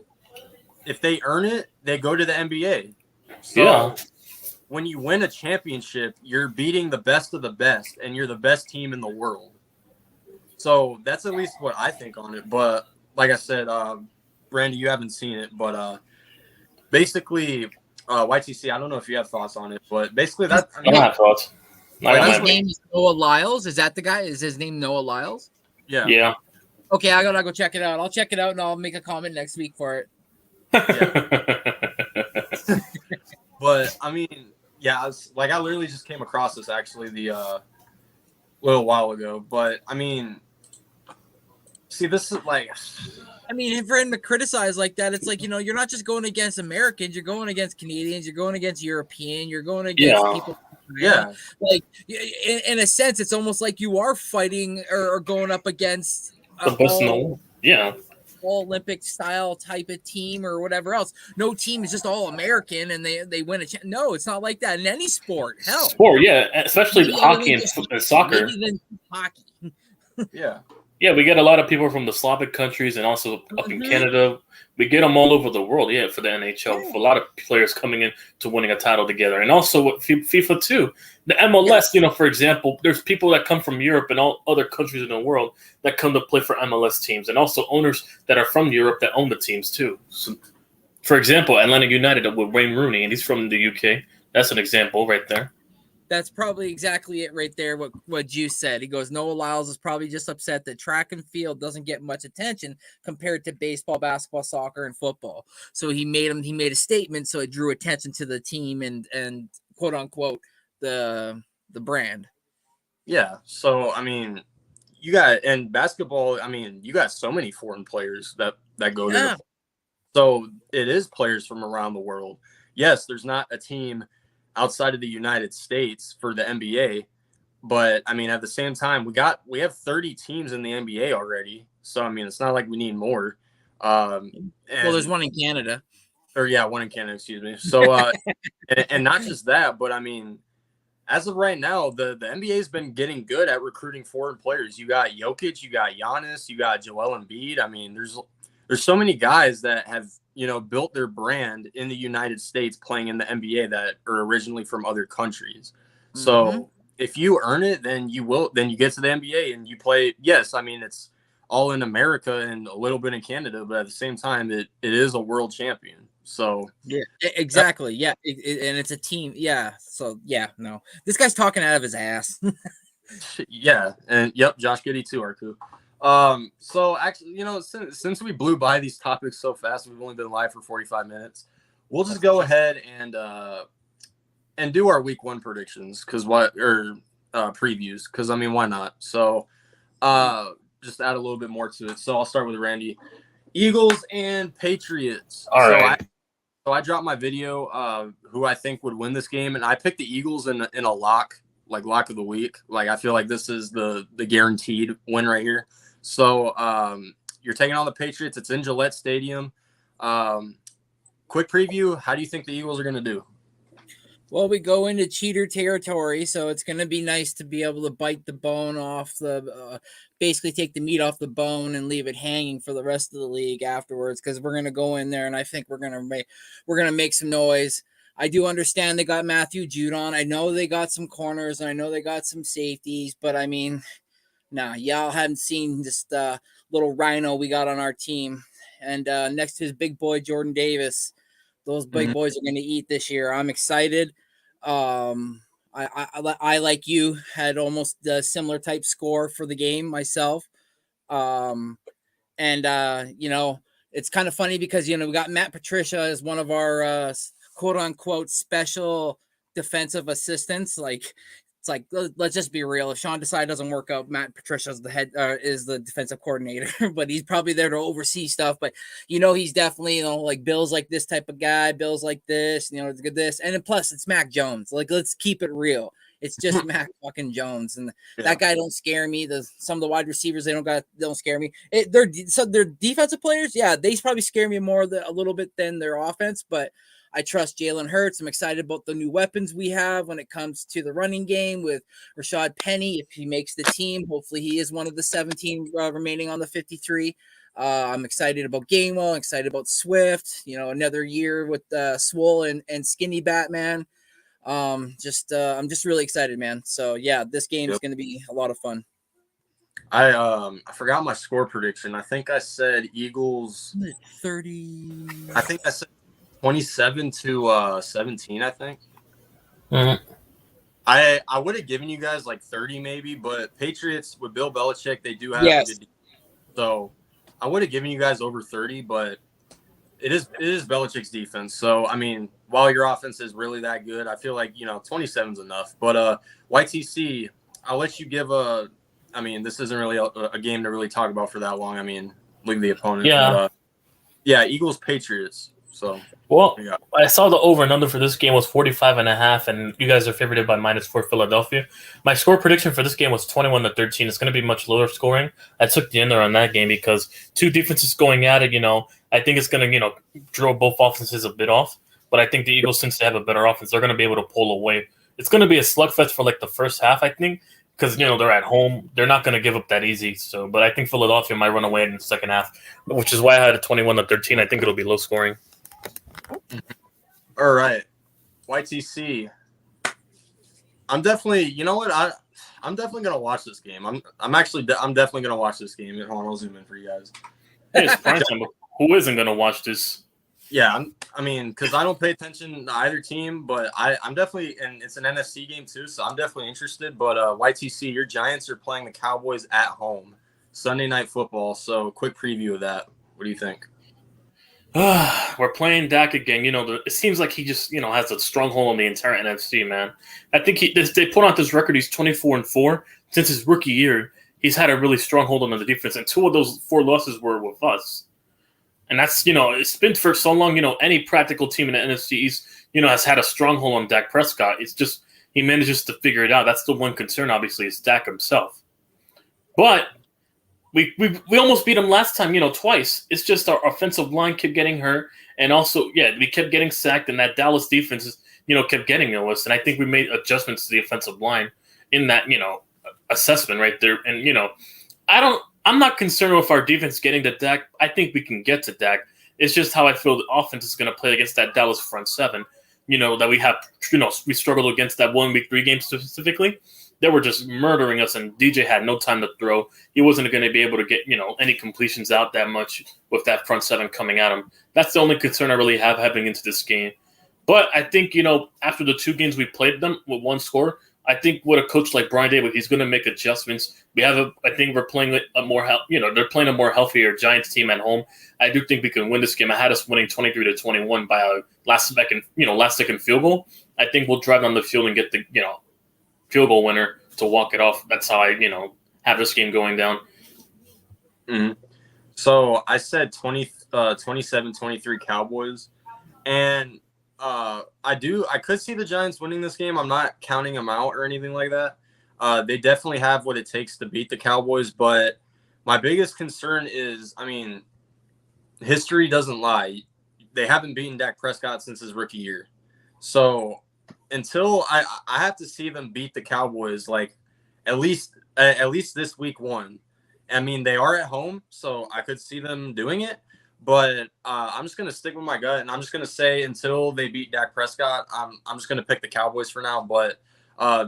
if they earn it, they go to the NBA. So when you win a championship, you're beating the best of the best, and you're the best team in the world. So that's at least what I think on it. But like I said, Randy, you haven't seen it, but basically, YTC, I don't know if you have thoughts on it, but basically that. I don't have thoughts. His name is Noah Lyles. Is that the guy? Is his name Noah Lyles? Yeah. Yeah. Okay, I gotta go check it out. I'll check it out and I'll make a comment next week for it. Yeah. But I mean, yeah, I literally just came across this actually the little while ago. But I mean, see, this is like, I mean, for him to criticize like that, it's like, you know, you're not just going against Americans, you're going against Canadians, you're going against European, you're going against people. Yeah, like in a sense, it's almost like you are fighting or going up against the best in the world. Yeah. All Olympic style type of team or whatever else. No team is just all American and they win a no, it's not like that in any sport. Hell, yeah, especially hockey and soccer. Hockey. Yeah, we get a lot of people from the Slavic countries and also up in Canada. We get them all over the world, for the NHL. For a lot of players coming in to winning a title together. And also with FIFA too. The MLS, for example, there's people that come from Europe and all other countries in the world that come to play for MLS teams. And also owners that are from Europe that own the teams too. So, for example, Atlanta United with Wayne Rooney, and he's from the UK. That's an example right there. That's probably exactly it right there. What Juice said. He goes, Noah Lyles is probably just upset that track and field doesn't get much attention compared to baseball, basketball, soccer, and football. So he made a statement, so it drew attention to the team and quote unquote the brand. Yeah. So I mean, you got and basketball. I mean, you got so many foreign players that go to. Yeah. So it is players from around the world. Yes, there's not a team outside of the United States for the NBA, but I mean, at the same time, we have 30 teams in the NBA already. So I mean, it's not like we need more. Well, there's one in Canada. Or yeah, one in Canada, excuse me. So and not just that, but I mean, as of right now, the NBA has been getting good at recruiting foreign players. You got Jokic, you got Giannis, you got Joel Embiid. I mean, there's so many guys that have, built their brand in the United States playing in the NBA that are originally from other countries. So if you earn it, then you get to the NBA and you play. Yes, I mean, it's all in America and a little bit in Canada, but at the same time, it is a world champion. So yeah, exactly. Yeah. And it's a team. Yeah. So yeah, no, this guy's talking out of his ass. yeah. And yep. Josh Giddey too, Arku. So actually, since we blew by these topics so fast, we've only been live for 45 minutes. We'll just go ahead and do our week 1 predictions previews. Cause I mean, why not? So, just add a little bit more to it. So I'll start with Randy. Eagles and Patriots. All right. So I dropped my video, who I think would win this game. And I picked the Eagles in a lock of the week. Like, I feel like this is the guaranteed win right here. So you're taking on the Patriots. It's in Gillette Stadium. Quick preview. How do you think the Eagles are going to do? Well, we go into cheater territory, so it's going to be nice to be able to bite the bone off basically take the meat off the bone and leave it hanging for the rest of the league afterwards. Because we're going to go in there, and I think we're going to make some noise. I do understand they got Matthew Judon. I know they got some corners, and I know they got some safeties, but I mean, y'all haven't seen this little rhino we got on our team, and next to his big boy Jordan Davis. Those big boys are going to eat this year. I'm excited. I like you had almost a similar type score for the game myself. It's kind of funny because, we got Matt Patricia as one of our quote unquote special defensive assistants. It's like, let's just be real. If Sean Desai doesn't work out, Matt Patricia's the head is the defensive coordinator, but he's probably there to oversee stuff. But he's definitely like Bill's like this type of guy. Bill's like this, it's good this, and then plus it's Mac Jones. Like, let's keep it real. It's just Mac fucking Jones, and that guy don't scare me. Some of the wide receivers don't scare me. They're defensive players, yeah, they probably scare me more a little bit than their offense, but. I trust Jalen Hurts. I'm excited about the new weapons we have when it comes to the running game with Rashad Penny. If he makes the team, hopefully he is one of the 17 remaining on the 53. I'm excited about Gainwell. I'm excited about Swift. Another year with Swole and Skinny Batman. I'm just really excited, man. So yeah, this game is going to be a lot of fun. I forgot my score prediction. I think I said Eagles 30. I think I said 27-17, I think. Mm-hmm. I would have given you guys like 30 maybe, but Patriots with Bill Belichick, they do have a good defense. So I would have given you guys over 30, but it is Belichick's defense. So I mean, while your offense is really that good, I feel like 27 is enough. But YTC, I'll let you give this isn't really a game to really talk about for that long. I mean, leave the opponent. Yeah. But, Eagles Patriots. So, I saw the over and under for this game was 45.5, and you guys are favored by -4 Philadelphia. My score prediction for this game was 21-13. It's going to be much lower scoring. I took the under on that game because two defenses going at it. I think it's going to draw both offenses a bit off. But I think the Eagles, since they have a better offense, they're going to be able to pull away. It's going to be a slugfest for like the first half, I think, because they're at home. They're not going to give up that easy. So, but I think Philadelphia might run away in the second half, which is why I had a 21-13. I think it'll be low scoring. All right, YTC. I'm definitely, I'm definitely gonna watch this game. I'm definitely gonna watch this game. Hold on, I'll zoom in for you guys. Hey, it's prime time. Who isn't gonna watch this? Yeah, I mean, because I don't pay attention to either team, but I'm definitely, and it's an NFC game too, so I'm definitely interested. But YTC, your Giants are playing the Cowboys at home Sunday Night Football. So, quick preview of that. What do you think? We're playing Dak again. It seems like he just has a stronghold on the entire NFC, man. I think they put out this record. He's 24-4 since his rookie year. He's had a really strong hold on the defense, and 2 of those 4 losses were with us. And that's, it's been for so long, any practical team in the NFC East, has had a stronghold on Dak Prescott. It's just he manages to figure it out. That's the one concern, obviously, is Dak himself. But we almost beat him last time, twice. It's just our offensive line kept getting hurt. And also, we kept getting sacked, and that Dallas defense, kept getting to us. And I think we made adjustments to the offensive line in that, assessment right there. And, I'm not concerned with our defense getting to Dak. I think we can get to Dak. It's just how I feel the offense is going to play against that Dallas front seven. That we have, we struggled against that 1 week 3 game specifically. They were just murdering us, and DJ had no time to throw. He wasn't going to be able to get, any completions out that much with that front seven coming at him. That's the only concern I really have heading into this game. But I think, after the 2 games we played them with 1 score, I think with a coach like Brian Daboll, he's going to make adjustments. I think we're playing a more, they're playing a more healthier Giants team at home. I do think we can win this game. I had us winning 23-21 by a last second field goal. I think we'll drive down the field and get the, field goal winner to walk it off. That's how I, have this game going down. Mm-hmm. So I said 27-23 Cowboys, and I could see the Giants winning this game. I'm not counting them out or anything like that. They definitely have what it takes to beat the Cowboys, but my biggest concern is, history doesn't lie. They haven't beaten Dak Prescott since his rookie year. So until I have to see them beat the Cowboys, like at least this week 1. They are at home, so I could see them doing it. But I'm just going to stick with my gut, and I'm just going to say until they beat Dak Prescott, I'm just going to pick the Cowboys for now. But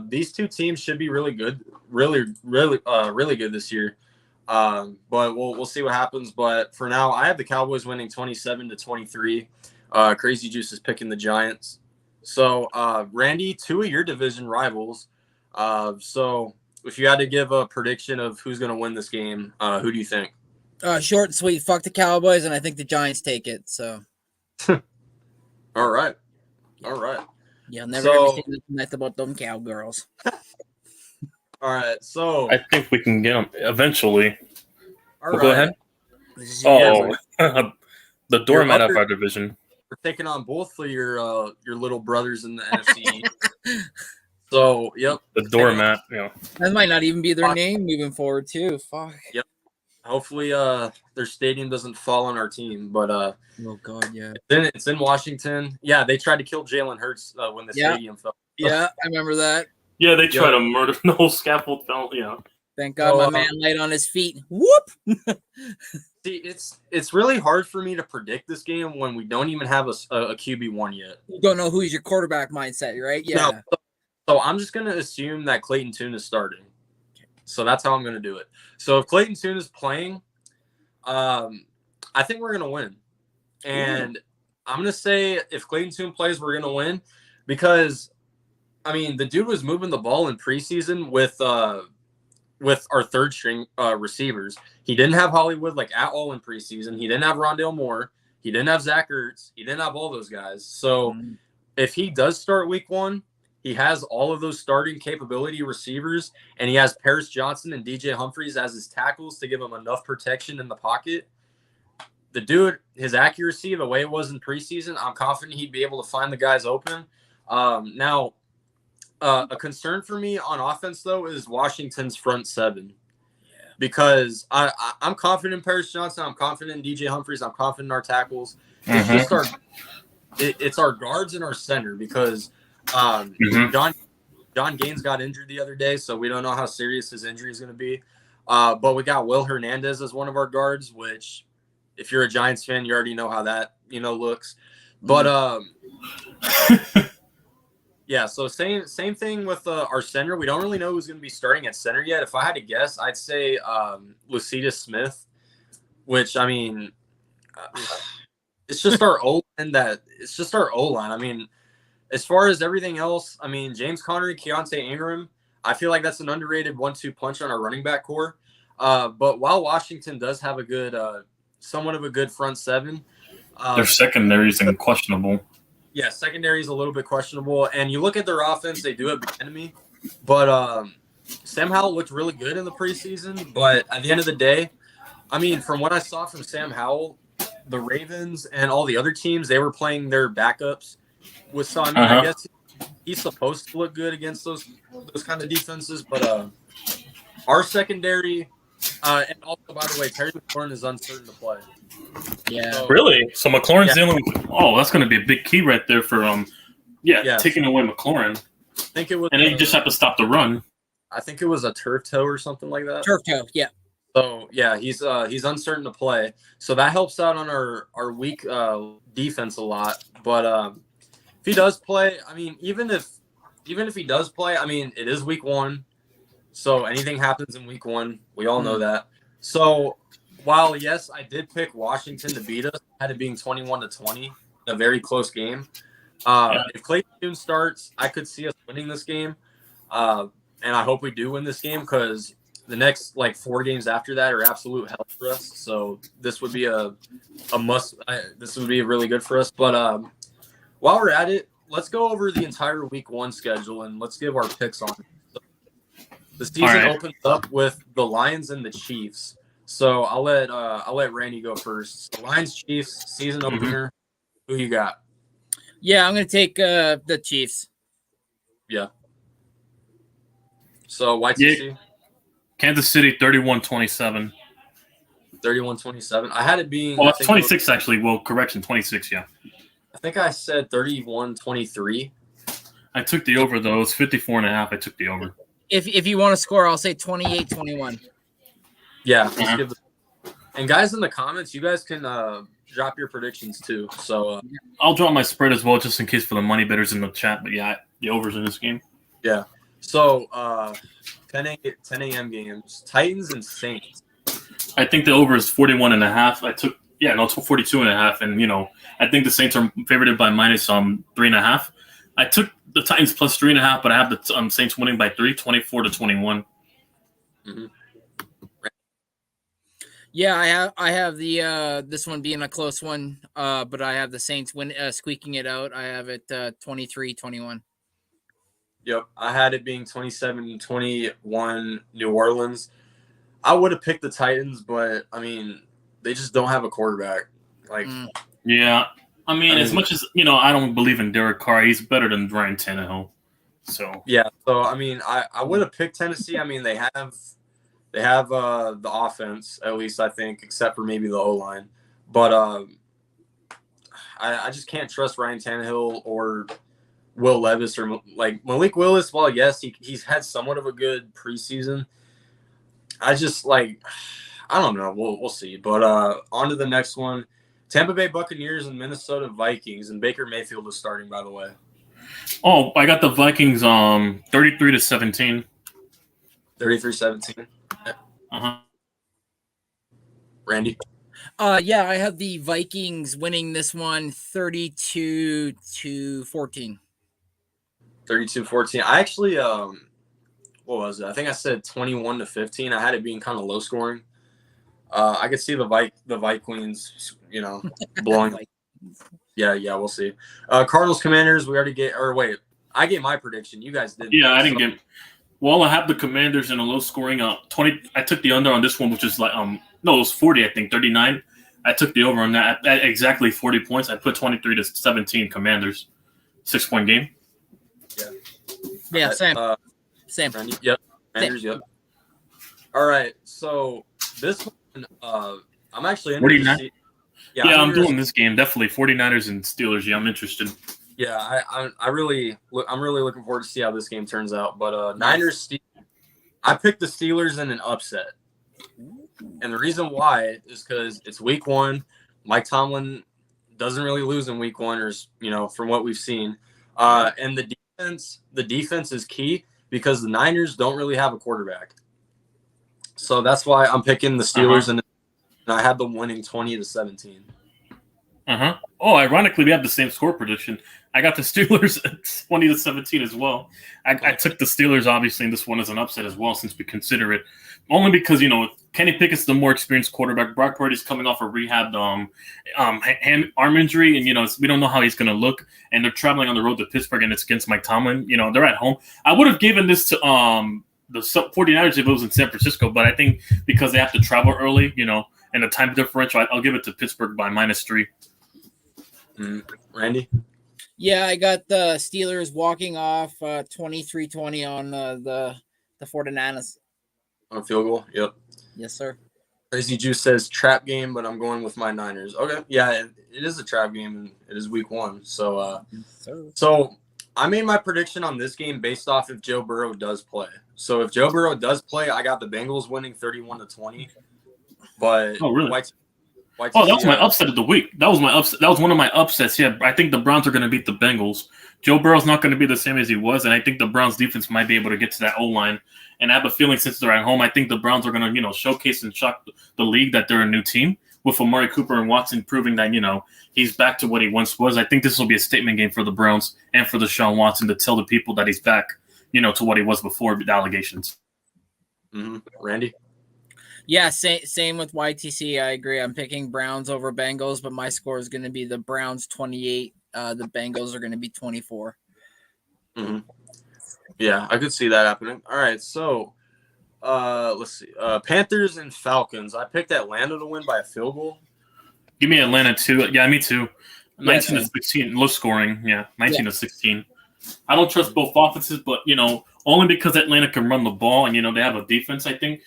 these 2 teams should be really good, really good this year. But we'll see what happens. But for now, I have the Cowboys winning 27-23. Crazy Juice is picking the Giants. So, Randy, 2 of your division rivals. So if you had to give a prediction of who's going to win this game, who do you think? Short and sweet. Fuck the Cowboys, and I think the Giants take it. So, all right. You'll never ever see this mess about them cowgirls. All right. So I think we can get them eventually. All right. Go ahead. The doormat of our division. We're taking on both of your little brothers in the NFC. So, yep. The doormat. That might not even be their name moving forward, too. Fuck. Yep. Hopefully, their stadium doesn't fall on our team, but oh god, yeah. It's in Washington. Yeah, they tried to kill Jalen Hurts when the stadium fell. Yeah, I remember that. Yeah, they tried to murder the whole scaffold fell. Yeah. Thank God my man laid on his feet. Whoop. See, it's really hard for me to predict this game when we don't even have a QB1 yet. You don't know who's your quarterback mindset, right? Yeah. No, so I'm just gonna assume that Clayton Tune is starting. So that's how I'm going to do it. So if Clayton Tune is playing, I think we're going to win. And I'm going to say if Clayton Tune plays, we're going to win because, the dude was moving the ball in preseason with our third string receivers. He didn't have Hollywood at all in preseason. He didn't have Rondale Moore. He didn't have Zach Ertz. He didn't have all those guys. So if he does start week 1, he has all of those starting capability receivers, and he has Paris Johnson and DJ Humphries as his tackles to give him enough protection in the pocket. The dude, his accuracy, the way it was in preseason, I'm confident he'd be able to find the guys open. Now, a concern for me on offense, though, is Washington's front 7. Because I'm confident in Paris Johnson. I'm confident in DJ Humphries. I'm confident in our tackles. It's just it's our guards and our center because John Gaines got injured the other day, so we don't know how serious his injury is going to be. But we got Will Hernandez as one of our guards, which if you're a Giants fan, you already know how that, looks. But yeah, so same thing with our center. We don't really know who's going to be starting at center yet. If I had to guess, I'd say Lucida Smith, which it's just our O line it's just our O line. I mean, as far as everything else, I mean, James Conner, Keontae Ingram, I feel like that's an underrated 1-2 punch on our running back core. But while Washington does have a good, somewhat of a good front seven, Their secondary is questionable. yeah, secondary is a little bit questionable. And you look at their offense, they do have the enemy. But Sam Howell looked really good in the preseason. But at the end of the day, I mean, from what I saw from Sam Howell, the Ravens and all the other teams, they were playing their backups. So, I mean, I guess he's supposed to look good against those kind of defenses. But our secondary, and also, by the way, Terry McLaurin is uncertain to play. Yeah. So, Really? So McLaurin's dealing with – oh, that's going to be a big key right there for taking away McLaurin. I think it was, and then you just have to stop the run. I think it was a turf toe or something like that. Turf toe, yeah. So yeah, he's uncertain to play. So that helps out on our weak defense a lot. But if he does play, I mean, even if he does play, I mean, it is week 1. So anything happens in week 1. We all know that. So while yes, I did pick Washington to beat us, had it being 21-20, a very close game. If Clay June starts, I could see us winning this game. And I hope we do win this game because the next 4 games after that are absolute hell for us. So this would be a must. This would be really good for us. But while we're at it, let's go over the entire week 1 schedule and let's give our picks on it. So the season opens up with the Lions and the Chiefs. So I'll let Randy go first. So Lions Chiefs season opener. Who you got? Yeah, I'm gonna take the Chiefs. Yeah. So YTC? Kansas City 31-27. 31-27. I had it being. Well, it's 26 actually. Well, correction, 26. Yeah. I think I said 31-23. I took the over though. It's 54.5. I took the over. If you want to score, I'll say 28-21. Yeah. And guys in the comments, you guys can drop your predictions too. So I'll drop my spread as well, just in case for the money bettors in the chat. But yeah, the overs in this game. Yeah. So 10 a.m. games, Titans and Saints. I think the over is 41.5. I took 42.5, and I think the Saints are favored by minus 3.5. I took the Titans plus 3.5, but I have the Saints winning by 3, 24-21. Mm-hmm. Yeah, I have the this one being a close one, but I have the Saints squeaking it out. I have it 23-21. Yep, I had it being 27-21 New Orleans. I would have picked the Titans, but I mean, they just don't have a quarterback. Yeah, I mean, as much as I don't believe in Derek Carr. He's better than Ryan Tannehill. So yeah, so I mean, I would have picked Tennessee. I mean, they have the offense, at least I think, except for maybe the O-line. But I just can't trust Ryan Tannehill or Will Levis or Malik Willis. Well, yes, he's had somewhat of a good preseason. I just I don't know. We'll see. But on to the next one. Tampa Bay Buccaneers and Minnesota Vikings, and Baker Mayfield is starting, by the way. Oh, I got the Vikings 33-17. 33-17. Randy? Yeah, I have the Vikings winning this one 32-14. 32-14. I actually, what was it? I think I said 21-15. I had it being kind of low scoring. I could see the Vikings, blowing. Yeah, we'll see. Cardinals Commanders. We already get. Or wait, I gave my prediction. You guys didn't. Yeah, I didn't get. Well, I have the Commanders in a low scoring 20. I took the under on this one, which is it was 40. I think 39. I took the over on that at exactly 40 points. I put 23-17 Commanders, 6-point game. Yeah, Sam. Randy, yep. Commanders, yep. All right, so this one, I'm actually interested. 49. Yeah, I'm doing this game definitely. 49ers and Steelers. Yeah, I'm interested. Yeah, I'm really looking forward to see how this game turns out. But Niners, I picked the Steelers in an upset, and the reason why is because it's week 1. Mike Tomlin doesn't really lose in week 1, or from what we've seen. And the defense is key because the Niners don't really have a quarterback. So that's why I'm picking the Steelers, and I had them winning 20-17. Oh, ironically, we have the same score prediction. I got the Steelers at 20-17 as well. I took the Steelers, obviously, and this one is an upset as well, since we consider it. Only because, Kenny Pickett's the more experienced quarterback. Brock Purdy's coming off a rehab arm injury, and, we don't know how he's going to look. And they're traveling on the road to Pittsburgh, and it's against Mike Tomlin. They're at home. I would have given this to the 49ers if it was in San Francisco, but I think because they have to travel early, and the time differential, I'll give it to Pittsburgh by -3. Randy? Yeah, I got the Steelers walking off 23-20 on the 49ers. On field goal? Yep. Yes, sir. Crazy Juice says trap game, but I'm going with my Niners. Okay. Yeah, it is a trap game, and it is week 1. So, so I made my prediction on this game based off if Joe Burrow does play. So if Joe Burrow does play, I got the Bengals winning 31-20. But oh, really? That was my upset of the week. That was my upset. That was one of my upsets. Yeah, I think the Browns are going to beat the Bengals. Joe Burrow's not going to be the same as he was, and I think the Browns defense might be able to get to that O-line. And I have a feeling since they're at home, I think the Browns are going to, showcase and shock the league that they're a new team with Amari Cooper and Watson proving that, he's back to what he once was. I think this will be a statement game for the Browns and for Deshaun Watson to tell the people that he's back, to what he was before the allegations. Randy? Yeah, same with YTC. I agree. I'm picking Browns over Bengals, but my score is going to be the Browns 28. The Bengals are going to be 24. Yeah, I could see that happening. All right, so let's see. Panthers and Falcons. I picked Atlanta to win by a field goal. Give me Atlanta too. Yeah, me too. 19-16, low scoring. Yeah, 19-16. I don't trust both offenses, but only because Atlanta can run the ball and they have a defense. I think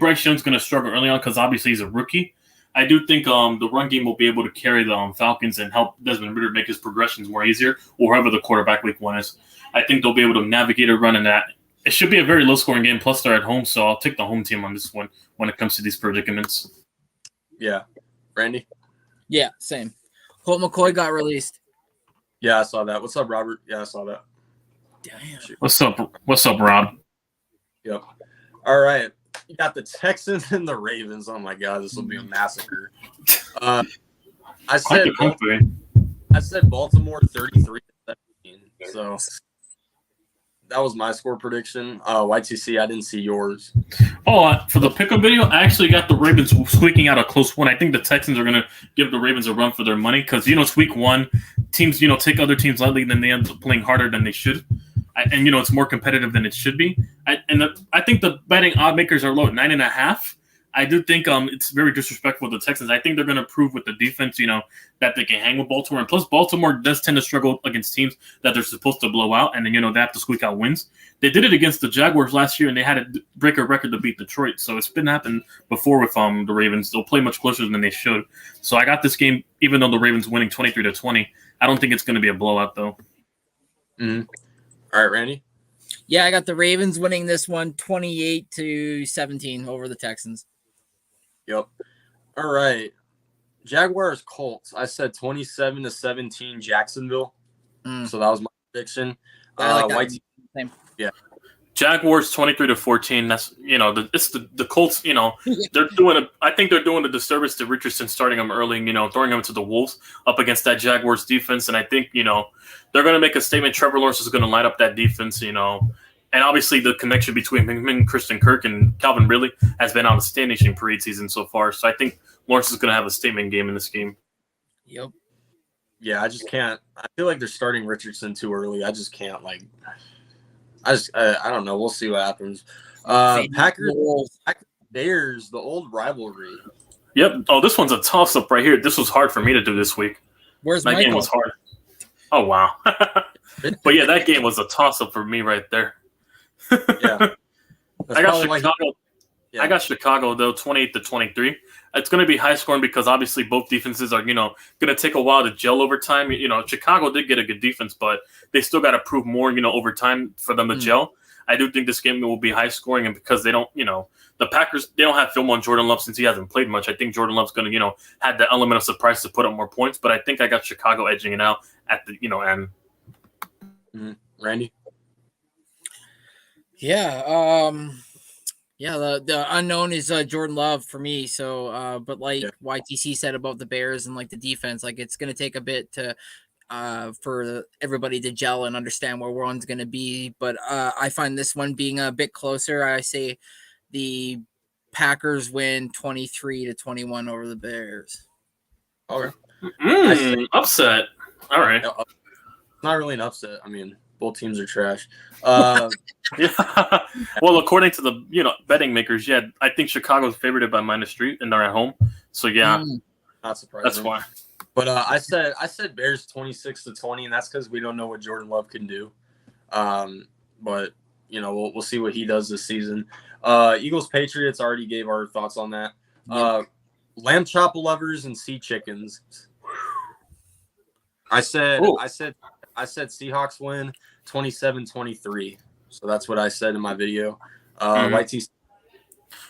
Bryce Young's going to struggle early on because obviously he's a rookie. I do think the run game will be able to carry the Falcons and help Desmond Ridder make his progressions more easier, or whoever the quarterback week 1 is. I think they'll be able to navigate a run in that. It should be a very low-scoring game, plus they're at home, so I'll take the home team on this one when it comes to these predicaments. Yeah. Randy? Yeah, same. Colt McCoy got released. Yeah, I saw that. What's up, Robert? Yeah, I saw that. Damn. What's up, Rob? Yep. All right. You got the Texans and the Ravens. Oh, my God. This will be a massacre. I said Baltimore 33-17. So that was my score prediction. YTC, I didn't see yours. For the pickup video, I actually got the Ravens squeaking out a close one. I think the Texans are going to give the Ravens a run for their money because, it's week 1. Teams, take other teams lightly, then they end up playing harder than they should. And it's more competitive than it should be. I think the betting odd makers are low at 9.5. I do think it's very disrespectful to the Texans. I think they're going to prove with the defense, that they can hang with Baltimore. And plus, Baltimore does tend to struggle against teams that they're supposed to blow out, and then they have to squeak out wins. They did it against the Jaguars last year, and they had to break a record to beat Detroit. So it's been happened before with the Ravens. They'll play much closer than they should. So I got this game, even though the Ravens winning 23-20. I don't think it's going to be a blowout though. All right, Randy? Yeah, I got the Ravens winning this one 28-17 over the Texans. Yep. All right. Jaguars Colts. I said 27-17 Jacksonville. So that was my prediction. I like that. Same. Yeah. Jaguars 23-14. That's it's the Colts. They're doing I think they're doing a disservice to Richardson starting them early. Throwing him to the wolves up against that Jaguars defense, and I think they're going to make a statement. Trevor Lawrence is going to light up that defense. And obviously the connection between him and Christian Kirk and Calvin Ridley has been outstanding in preseason so far. So I think Lawrence is going to have a statement game in this game. Yep. Yeah, I just can't. I feel like they're starting Richardson too early. I just can't I don't know. We'll see what happens. Packers, Bears, the old rivalry. Yep. Oh, this one's a toss-up right here. This was hard for me to do this week. Where's that Michael? Game was hard. Oh, wow. But, yeah, that game was a toss-up for me right there. Yeah. I got Chicago. I got Chicago, though, 28-23. It's going to be high-scoring because, obviously, both defenses are, going to take a while to gel over time. Chicago did get a good defense, but they still got to prove more, over time for them to gel. I do think this game will be high-scoring, and because they don't, the Packers, they don't have film on Jordan Love since he hasn't played much. I think Jordan Love's going to, have the element of surprise to put up more points, but I think I got Chicago edging it out at the, end. Randy? Yeah, Yeah, the unknown is Jordan Love for me. So, but like Yeah. YTC said about the Bears and like the defense, like it's going to take a bit to for everybody to gel and understand where one's going to be. But I find this one being a bit closer. I say the Packers win 23-21 over the Bears. Okay. I say, Upset. All right. no, not really an upset. I mean, both teams are trash. Yeah. Well, according to the betting makers, yeah, I think Chicago's favored by -3 and they're at home. So yeah, Not surprising. that's why. But I said Bears 26-20, and that's because we don't know what Jordan Love can do. But we'll see what he does this season. Eagles Patriots already gave our thoughts on that. Lamb chop lovers and sea chickens. I said Seahawks win 27-23. So that's what I said in my video. YT.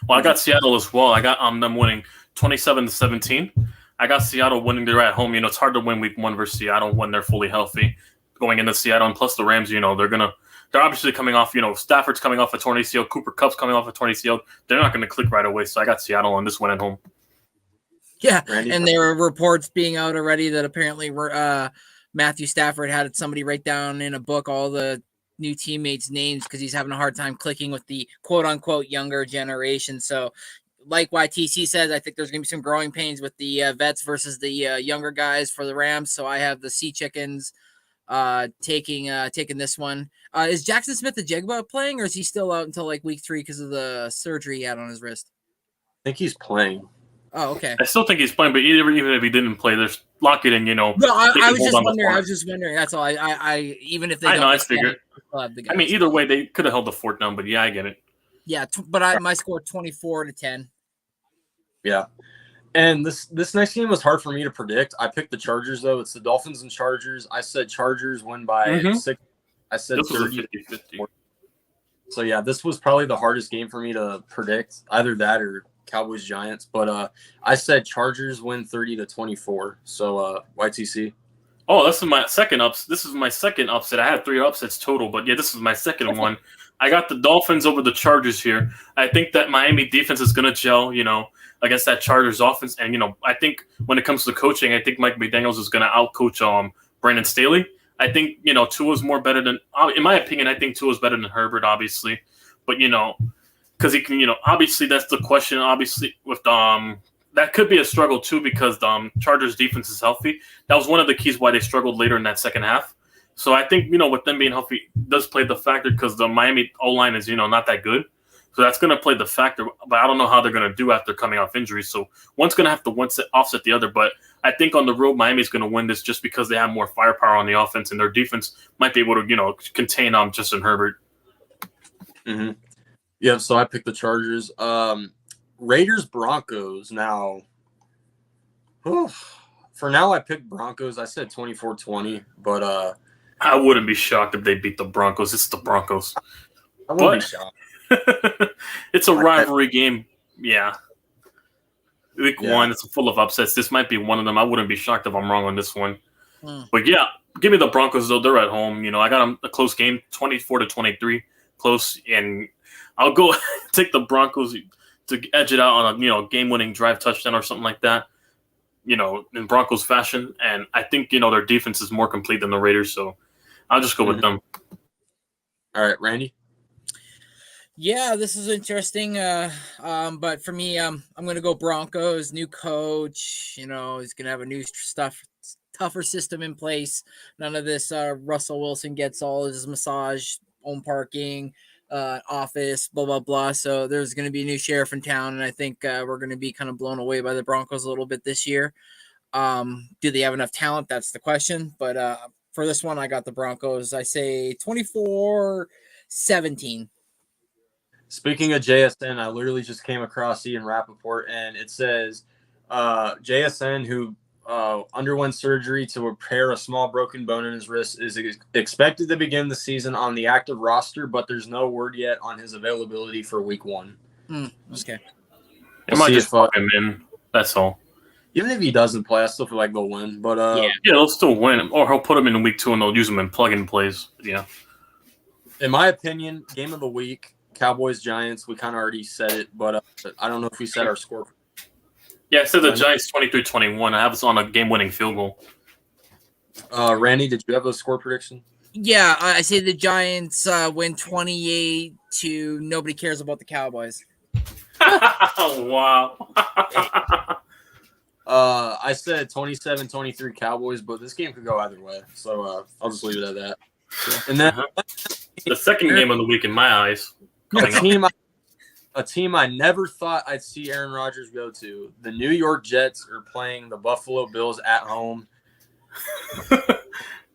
Well, I got Seattle as well. I got them winning 27-17. I got Seattle winning. They're at home. It's hard to win week 1 versus Seattle when they're fully healthy going into Seattle. And plus the Rams, they're obviously coming off, Stafford's coming off a torn ACL. Cooper Kupp's coming off a torn ACL. They're not going to click right away. So I got Seattle on this one at home. Yeah. Randy? And there are reports being out already that apparently Matthew Stafford had somebody write down in a book all the new teammates' names because he's having a hard time clicking with the quote unquote younger generation. So, like YTC says, I think there's going to be some growing pains with the vets versus the younger guys for the Rams. So I have the Sea Chickens taking this one. Is Jackson Smith-Njigba playing, or is he still out until like week 3 because of the surgery he had on his wrist? I think he's playing. Oh, okay. I still think he's playing, but even if he didn't play, there's lock it in. No, I was just wondering. That's all. I even if they don't, I figured. I mean, either way, they could have held the fort down, but yeah, I get it. Yeah, but my score 24-10. Yeah. And this next game was hard for me to predict. I picked the Chargers, though. It's the Dolphins and Chargers. I said Chargers win by 6. I said this was 30-50. So, yeah, this was probably the hardest game for me to predict, either that or Cowboys-Giants. But I said Chargers win 30-24. So, YTC. Oh, this is my second upset. This is my second upset. I had 3 upsets total, but yeah, this is my second one. I got the Dolphins over the Chargers here. I think that Miami defense is going to gel, against that Chargers offense. And, I think when it comes to coaching, I think Mike McDaniels is going to outcoach Brandon Staley. I think, Tua's more better than – in my opinion, I think Tua's better than Herbert, obviously. But, because he can, obviously that's the question, obviously, with that could be a struggle, too, because the Chargers defense is healthy. That was one of the keys why they struggled later in that second half. So I think, with them being healthy does play the factor because the Miami O-line is, not that good. So that's going to play the factor. But I don't know how they're going to do after coming off injuries. So one's going to have to offset the other. But I think on the road, Miami's going to win this just because they have more firepower on the offense and their defense might be able to, contain Justin Herbert. Mm-hmm. Yeah, so I picked the Chargers. Raiders Broncos. Now, for now, I picked Broncos. I said 24-20, but I wouldn't be shocked if they beat the Broncos. It's the Broncos. I wouldn't be shocked. It's a rivalry game. Yeah. Week 1, it's full of upsets. This might be one of them. I wouldn't be shocked if I'm wrong on this one. But yeah, give me the Broncos, though. They're at home. I got them a close game, 24-23, close. And I'll go take the Broncos to edge it out on a game-winning drive touchdown or something like that. In Broncos fashion. And I think, their defense is more complete than the Raiders. So I'll just go with them. All right, Randy. Yeah, this is interesting. But for me, I'm going to go Broncos. New coach. He's going to have a new tougher system in place. None of this Russell Wilson gets all his massage, own parking, office, blah, blah, blah. So there's going to be a new sheriff in town, and I think we're going to be kind of blown away by the Broncos a little bit this year. Do they have enough talent? That's the question. But for this one, I got the Broncos. I say 24-17. Speaking of JSN, I literally just came across Ian Rappaport, and it says JSN, who underwent surgery to repair a small broken bone in his wrist, is expected to begin the season on the active roster, but there's no word yet on his availability for week 1. Okay. It might just fuck him in. That's all. Even if he doesn't play, I still feel like they'll win. But yeah, they'll still win. Or he'll put him in week 2 and they'll use him in plug-in plays. Yeah. In my opinion, game of the week, Cowboys Giants. We kind of already said it, but I don't know if we said our score. Yeah, I said the Giants 23-21. I have us on a game-winning field goal. Randy, did you have a score prediction? Yeah, I say the Giants win 28 to nobody cares about the Cowboys. Wow. I said 27-23 Cowboys, but this game could go either way. So I'll just leave it at that. And then the second game of the week in my eyes. A team I never thought I'd see Aaron Rodgers go to. The New York Jets are playing the Buffalo Bills at home.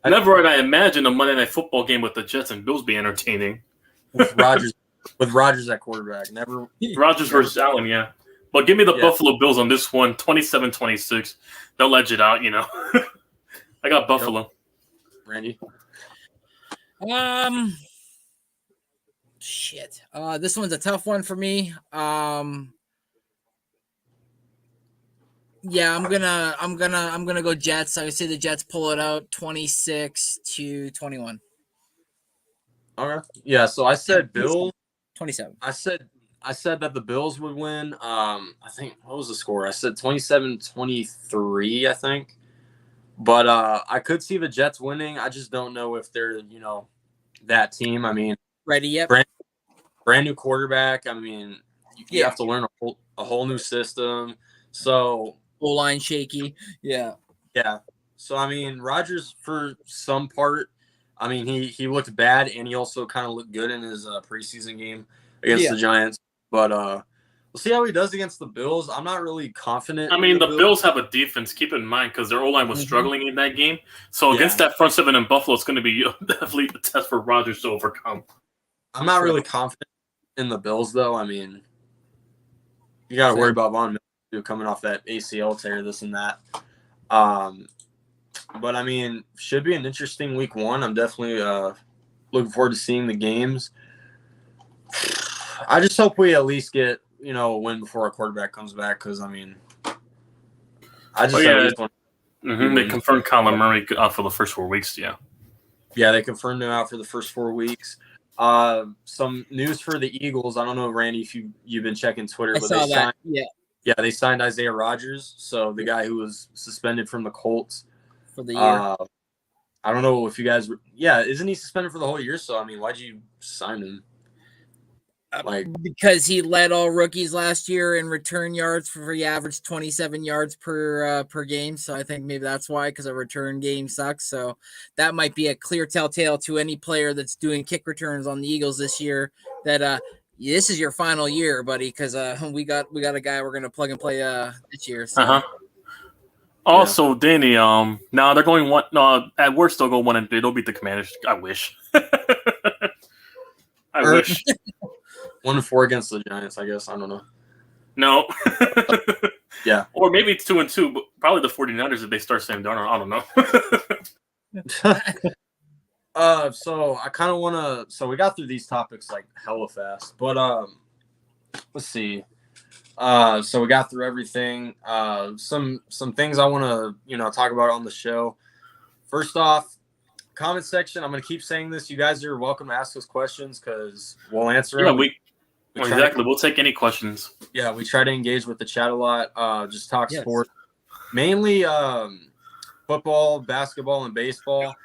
Never would I imagine a Monday Night Football game with the Jets and Bills be entertaining. With Rodgers at quarterback. Never Rodgers versus Allen, yeah. But give me the Buffalo Bills on this one, 27-26. They'll edge it out, I got Buffalo. Randy? Shit. This one's a tough one for me. Yeah, I'm gonna go Jets. I would say the Jets pull it out 26-21. All right. Yeah, so I said Bills. 27. I said that the Bills would win. I think what was the score? I said 27-23, I think. But I could see the Jets winning. I just don't know if they're, that team. I mean, ready yet? Brand new quarterback. I mean, you have to learn a whole new system. So goal line shaky. Yeah. Yeah. So I mean, Rodgers for some part, I mean, he looked bad and he also kind of looked good in his preseason game against the Giants. But we'll see how he does against the Bills. I'm not really confident. I mean, the Bills have a defense. Keep in mind because their O-line was struggling in that game. So against that front seven in Buffalo, it's going to be definitely a test for Rodgers to overcome. I'm not really confident in the Bills, though. I mean, you got to worry about Von Miller coming off that ACL tear, this and that. But, I mean, should be an interesting week one. I'm definitely looking forward to seeing the games. I just hope we at least get, a win before our quarterback comes back because, I mean, I just at least want they confirmed Kyler Murray out for the first 4 weeks, yeah. Yeah, they confirmed him out for the first 4 weeks. Some news for the Eagles. I don't know, Randy, if you've been checking Twitter, but they signed, they signed Isaiah Rodgers, so the guy who was suspended from the Colts for the year. I don't know if you guys isn't he suspended for the whole year? So I mean, why'd you sign him? Because he led all rookies last year in return yards for he averaged 27 yards per game. So I think maybe that's why, because a return game sucks. So that might be a clear telltale to any player that's doing kick returns on the Eagles this year that this is your final year, buddy, because we got a guy we're gonna plug and play this year. So. Also, Danny, now they're going one. No, at worst they'll go 1-3. They'll beat the Commanders. I wish. I wish. 1-4 against the Giants, I guess. I don't know. No. Yeah. Or maybe it's 2-2, but probably the 49ers if they start Sam Darnold. I don't know. So I kind of want to. So we got through these topics like hella fast, but let's see. So we got through everything. Some things I want to talk about on the show. First off, comment section. I'm gonna keep saying this. You guys are welcome to ask us questions because we'll answer them. Exactly. We'll take any questions. Yeah, we try to engage with the chat a lot. Just talk sports, mainly football, basketball, and baseball.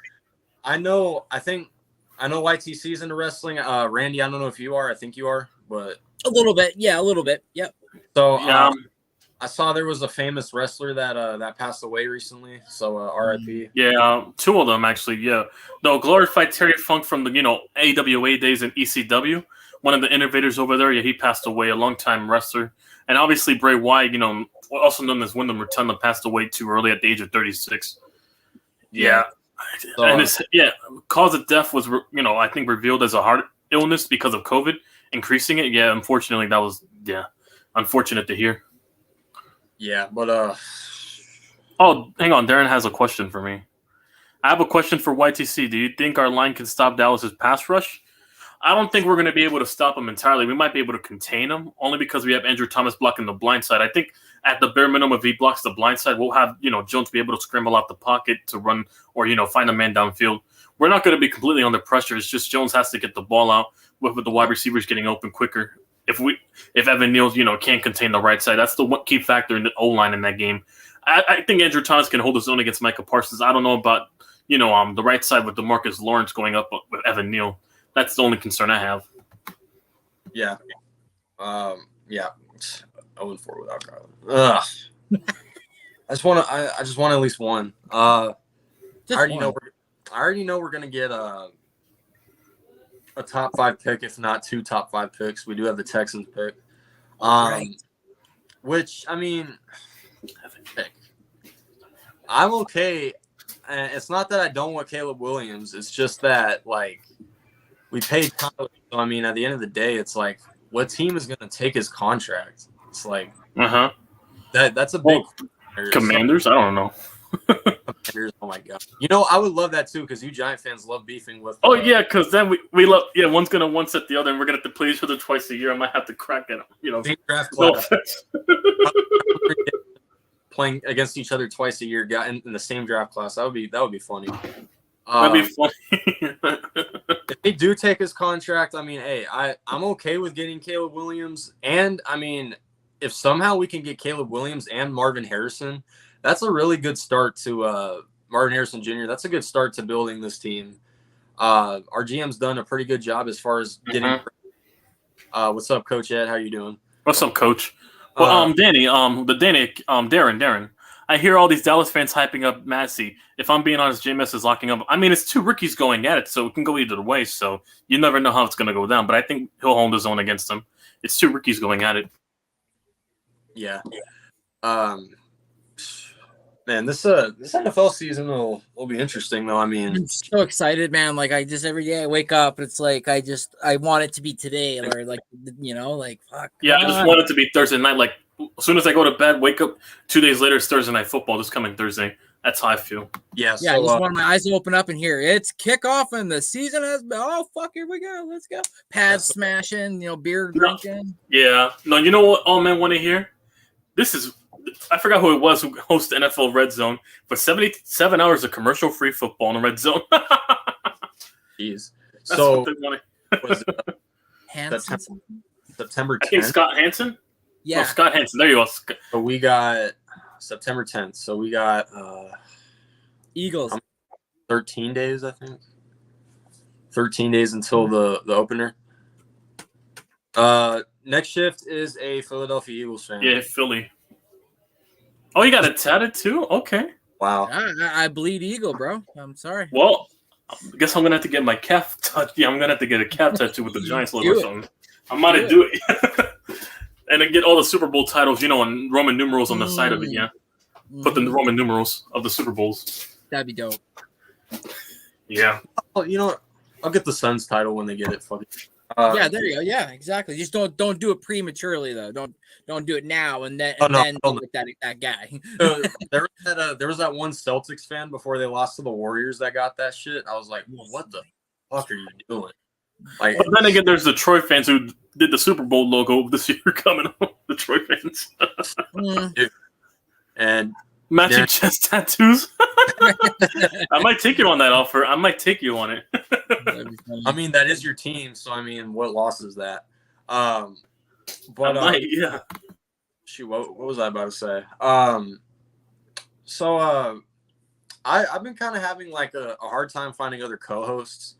I know YTC's into wrestling. Randy, I don't know if you are. I think you are, but a little bit. Yeah, a little bit. Yep. So I saw there was a famous wrestler that passed away recently. So RIP. Yeah, 2 of them actually. Yeah, no, glorified Terry Funk from the AWA days in ECW. One of the innovators over there. Yeah, he passed away. A longtime wrestler, and obviously Bray Wyatt. Also known as Wyndham Rotunda, passed away too early at the age of 36. Yeah. So, and cause of death was I think revealed as a heart illness because of COVID increasing it. Yeah, unfortunately that was unfortunate to hear. Yeah, but oh, hang on, Darren has a question for me. I have a question for YTC. Do you think our line can stop Dallas's pass rush? I don't think we're going to be able to stop him entirely. We might be able to contain him only because we have Andrew Thomas blocking the blind side. I think at the bare minimum, if he blocks the blind side, we'll have Jones be able to scramble out the pocket to run or find a man downfield. We're not going to be completely under pressure. It's just Jones has to get the ball out. with the wide receivers getting open quicker. If Evan Neal, can't contain the right side, that's the one key factor in the O-line in that game. I think Andrew Thomas can hold his own against Micah Parsons. I don't know about the right side with DeMarcus Lawrence going up with Evan Neal. That's the only concern I have. Yeah. Yeah. 0-4 without Garland. Ugh. I just want at least one. I already know we're gonna get a top 5 pick, if not 2 top 5 picks. We do have the Texans pick. Right. Which I mean, I'm okay. It's not that I don't want Caleb Williams. It's just that we paid Tyler. So I mean, at the end of the day, it's like, what team is gonna take his contract? It's like, that's a big. Commanders? I don't know. Commanders, oh my god! I would love that too because you Giant fans love beefing with. Oh yeah, because then we love one's gonna one set the other, and we're gonna have to play each other twice a year. I might have to crack it. Same draft class. Playing against each other twice a year, in the same draft class. That would be funny. That'd be funny. If they do take his contract, I mean, hey, I'm okay with getting Caleb Williams, and I mean, if somehow we can get Caleb Williams and Marvin Harrison, that's a really good start to Marvin Harrison Jr. That's a good start to building this team. Our GM's done a pretty good job as far as getting. What's up, Coach Ed? How you doing? What's up, Coach? Well, Danny, Darren. I hear all these Dallas fans hyping up Massey. If I'm being honest, JMS is locking up. I mean, it's 2 rookies going at it, so it can go either way. So you never know how it's going to go down. But I think he'll hold his own against them. It's 2 rookies going at it. Yeah. Man, this NFL season will be interesting though. I mean, I'm so excited, man. Like every day I wake up, it's like I want it to be today, or fuck. Yeah, I just want it to be Thursday night. Like as soon as I go to bed, wake up 2 days later, it's Thursday night football this coming Thursday. That's how I feel. Yeah. Yeah, I just want my eyes to open up and hear it's kickoff and the season has been. Oh fuck, here we go. Let's go. Pads smashing, beer drinking. Yeah. No, you know what all men want to hear? I forgot who it was who hosted NFL Red Zone for 77 hours of commercial-free football in the Red Zone. Jeez. That's so what they wanted. Was it September 10th? I think Scott Hansen? Yeah. Oh, Scott Hansen. There you go. So we got September 10th. So we got Eagles. 13 days, I think. 13 days until the opener. Next shift is a Philadelphia Eagles fan. Yeah, Philly. Oh, you got it tatted too? Okay. Wow. I bleed eagle, bro. I'm sorry. Well, I guess I'm gonna have to get my calf tattoo. Yeah, I'm gonna have to get a calf tattoo with the Giants logo or something. I might do it. And then get all the Super Bowl titles, and Roman numerals on the side of it. Yeah. Put the Roman numerals of the Super Bowls. That'd be dope. Yeah. Oh, I'll get the Suns title when they get it. Fucking. Yeah, there you go. Yeah, exactly. Just don't do it prematurely though. Don't do it now and then with that guy. There was that one Celtics fan before they lost to the Warriors that got that shit. I was like, well, what the fuck are you doing? Like, but then again, there's the Troy fans who did the Super Bowl logo this year coming up. The Troy fans. And matching chest tattoos. I might take you on that offer. I might take you on it. I mean, that is your team, so I mean, what loss is that? But yeah. Shoot, what was I about to say? I've been kind of having like a hard time finding other co-hosts.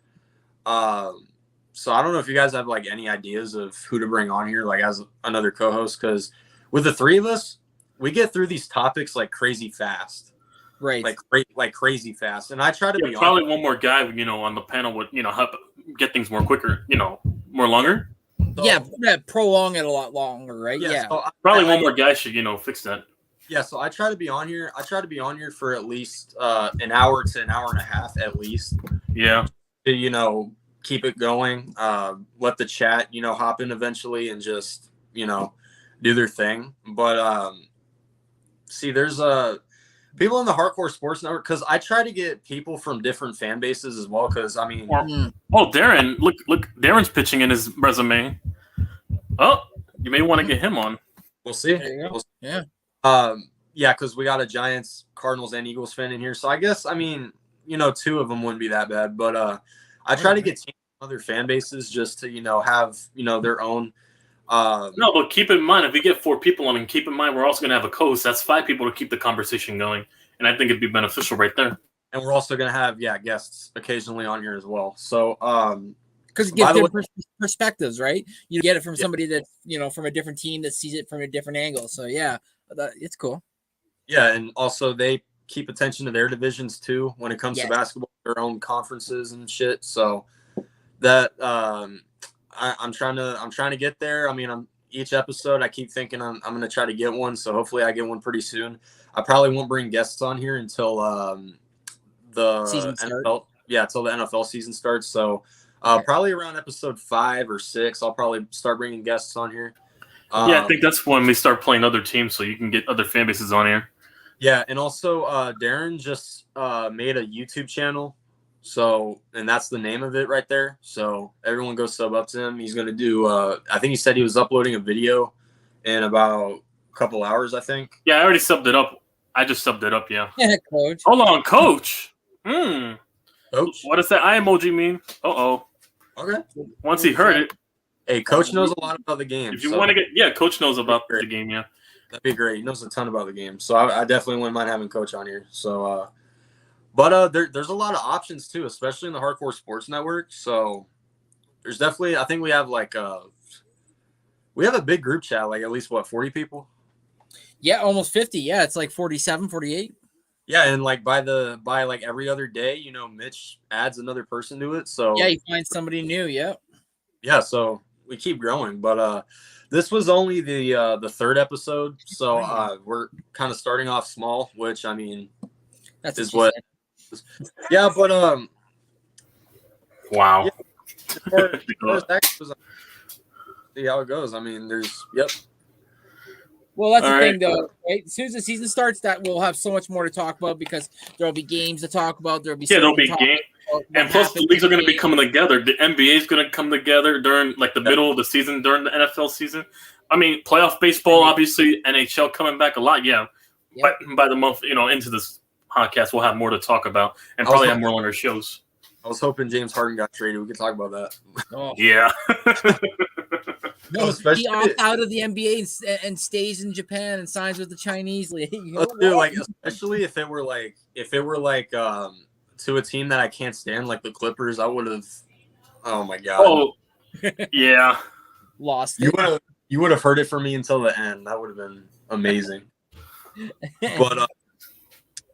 So I don't know if you guys have like any ideas of who to bring on here, like as another co-host, because with the 3 of us, we get through these topics like crazy fast. Right. Like crazy fast. And I try to be probably one more guy, on the panel would, help get things more quicker, more longer. So, prolong it a lot longer, right? Yeah. So probably one more guy should, fix that. Yeah, so I try to be on here. I try to be on here for at least an hour to an hour and a half at least. Yeah. To, keep it going. Let the chat, hop in eventually and just, do their thing. But see, there's people in the Hardcore Sports Network, because I try to get people from different fan bases as well. Because I mean, Darren, look, Darren's pitching in his resume. Oh, you may want to get him on. We'll see. Yeah. Yeah, because we got a Giants, Cardinals, and Eagles fan in here. So I guess, I mean, 2 of them wouldn't be that bad. But I try to get teams other fan bases just to have their own. No, but keep in mind, if we get 4 people on, and keep in mind we're also going to have a co-host. That's 5 people to keep the conversation going, and I think it'd be beneficial right there. And we're also going to have guests occasionally on here as well. So because it gives different perspectives, right? You get it from somebody that from a different team that sees it from a different angle. So yeah, it's cool. Yeah, and also they keep attention to their divisions too when it comes to basketball, their own conferences and shit. So that I'm trying to get there. I mean, each episode I keep thinking I'm going to try to get one. So hopefully I get one pretty soon. I probably won't bring guests on here until the season NFL. Yeah, until the NFL season starts. So probably around episode 5 or 6, I'll probably start bringing guests on here. I think that's when we start playing other teams, so you can get other fan bases on here. Yeah, and also Darren just made a YouTube channel, and that's the name of it right there. So everyone go sub up to him. He's gonna do. I think he said he was uploading a video in about a couple hours. I think. Yeah, I already subbed it up. I just subbed it up. Yeah. Yeah, coach. Hold on, coach. Coach. What does that eye emoji mean? Okay. Once he heard it. Hey, coach knows a lot about the game. If you want to get, coach knows about the game. Yeah. That'd be great. He knows a ton about the game. So I definitely wouldn't mind having Coach on here. So, but there's a lot of options too, especially in the Hardcore Sports Network. So there's definitely, I think we have we have a big group chat, like at least 40 people? Yeah, almost 50. Yeah, it's like 47, 48. Yeah, and by every other day, Mitch adds another person to it. So yeah, you find somebody new. Yeah. Yeah, so we keep growing, but this was only the 3rd episode, so we're kind of starting off small, which I mean, that's is what. Yeah, but wow. Yeah, see how it goes. I mean, Well, that's the thing, though. Right? As soon as the season starts, that we'll have so much more to talk about because there'll be games to talk about. There'll be games, and plus the leagues are going to be coming together. The NBA is going to come together during the middle of the season, during the NFL season. I mean, playoff baseball, obviously, NHL coming back a lot. Yeah, but by the month, into this podcast, we'll have more to talk about and probably have more longer shows. I was hoping James Harden got traded. We could talk about that. Oh. Yeah. No, he opts out of the NBA and stays in Japan and signs with the Chinese league. Especially if it were to a team that I can't stand, like the Clippers, I would have. Oh my god! Oh, yeah. Lost. You would have heard it from me until the end. That would have been amazing. But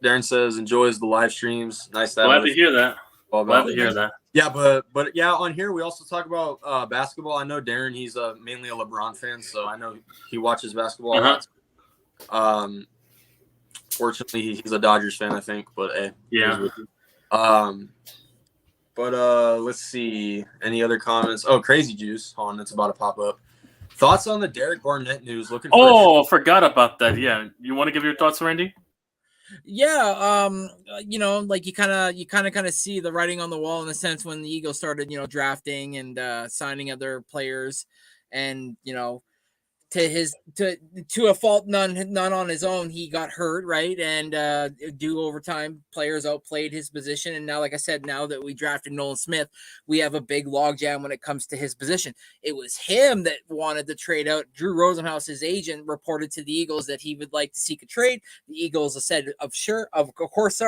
Darren says enjoys the live streams. Nice. Glad to hear that. Glad to hear that. Yeah, but yeah, on here we also talk about basketball. I know Darren; he's mainly a LeBron fan, so I know he watches basketball. Fortunately, he's a Dodgers fan, I think. But hey, yeah. Let's see. Any other comments? Oh, Crazy Juice, hold on, it's about to pop up. Thoughts on the Derek Barnett news? I forgot about that. Yeah, you want to give your thoughts, Randy? Yeah, you kind of see the writing on the wall in a sense when the Eagles started, drafting and signing other players, and to a fault, none on his own, he got hurt, right? And due overtime, players outplayed his position. And now, like I said, now that we drafted Nolan Smith, we have a big logjam when it comes to his position. It was him that wanted to trade out. Drew Rosenhaus, his agent, reported to the Eagles that he would like to seek a trade. The Eagles said, of course,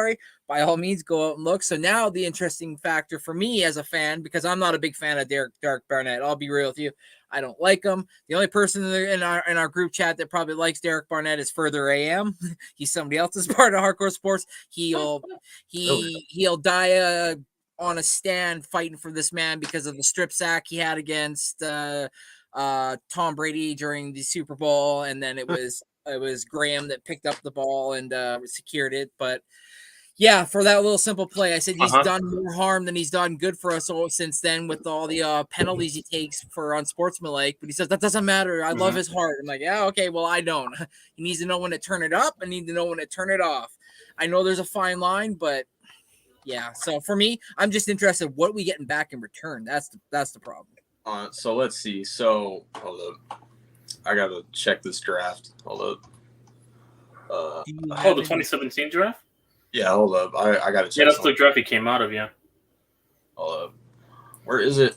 by all means, go out and look. So now the interesting factor for me as a fan, because I'm not a big fan of Derek Barnett, I'll be real with you. I don't like him. The only person in our group chat that probably likes Derek Barnett is Further AM. He's somebody else's part of Hardcore Sports. He'll die on a stand fighting for this man because of the strip sack he had against Tom Brady during the Super Bowl, and then it was Graham that picked up the ball and secured it, but. Yeah, for that little simple play, I said he's done more harm than he's done good for us since then with all the penalties he takes for unsportsmanlike. But he says that doesn't matter. I love his heart. I'm like, yeah, okay, well, I don't. He needs to know when to turn it up and need to know when to turn it off. I know there's a fine line, but yeah. So for me, I'm just interested what are we getting back in return. That's the problem. So let's see. So hold up, I gotta check this draft. Hold up. The 2017 draft. Yeah, hold up. I got to check. Yeah, that's the draft he came out of, yeah. Hold up. Where is it?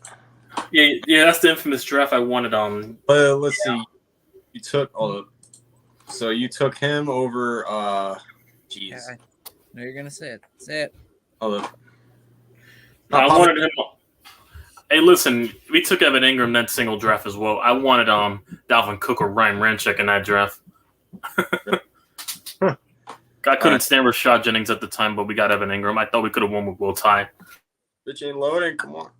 Yeah, that's the infamous draft I wanted. Let's see. You took so you took him over. Jeez. Yeah, no, you're gonna say it. Say it. Hold up. I wanted him. Hey, listen, we took Evan Ingram that single draft as well. I wanted Dalvin Cook or Ryan Ramczyk in that draft. I couldn't stand Rashad Jennings at the time, but we got Evan Ingram. I thought we could have won with Will Tye. Bitch ain't loading. Come on.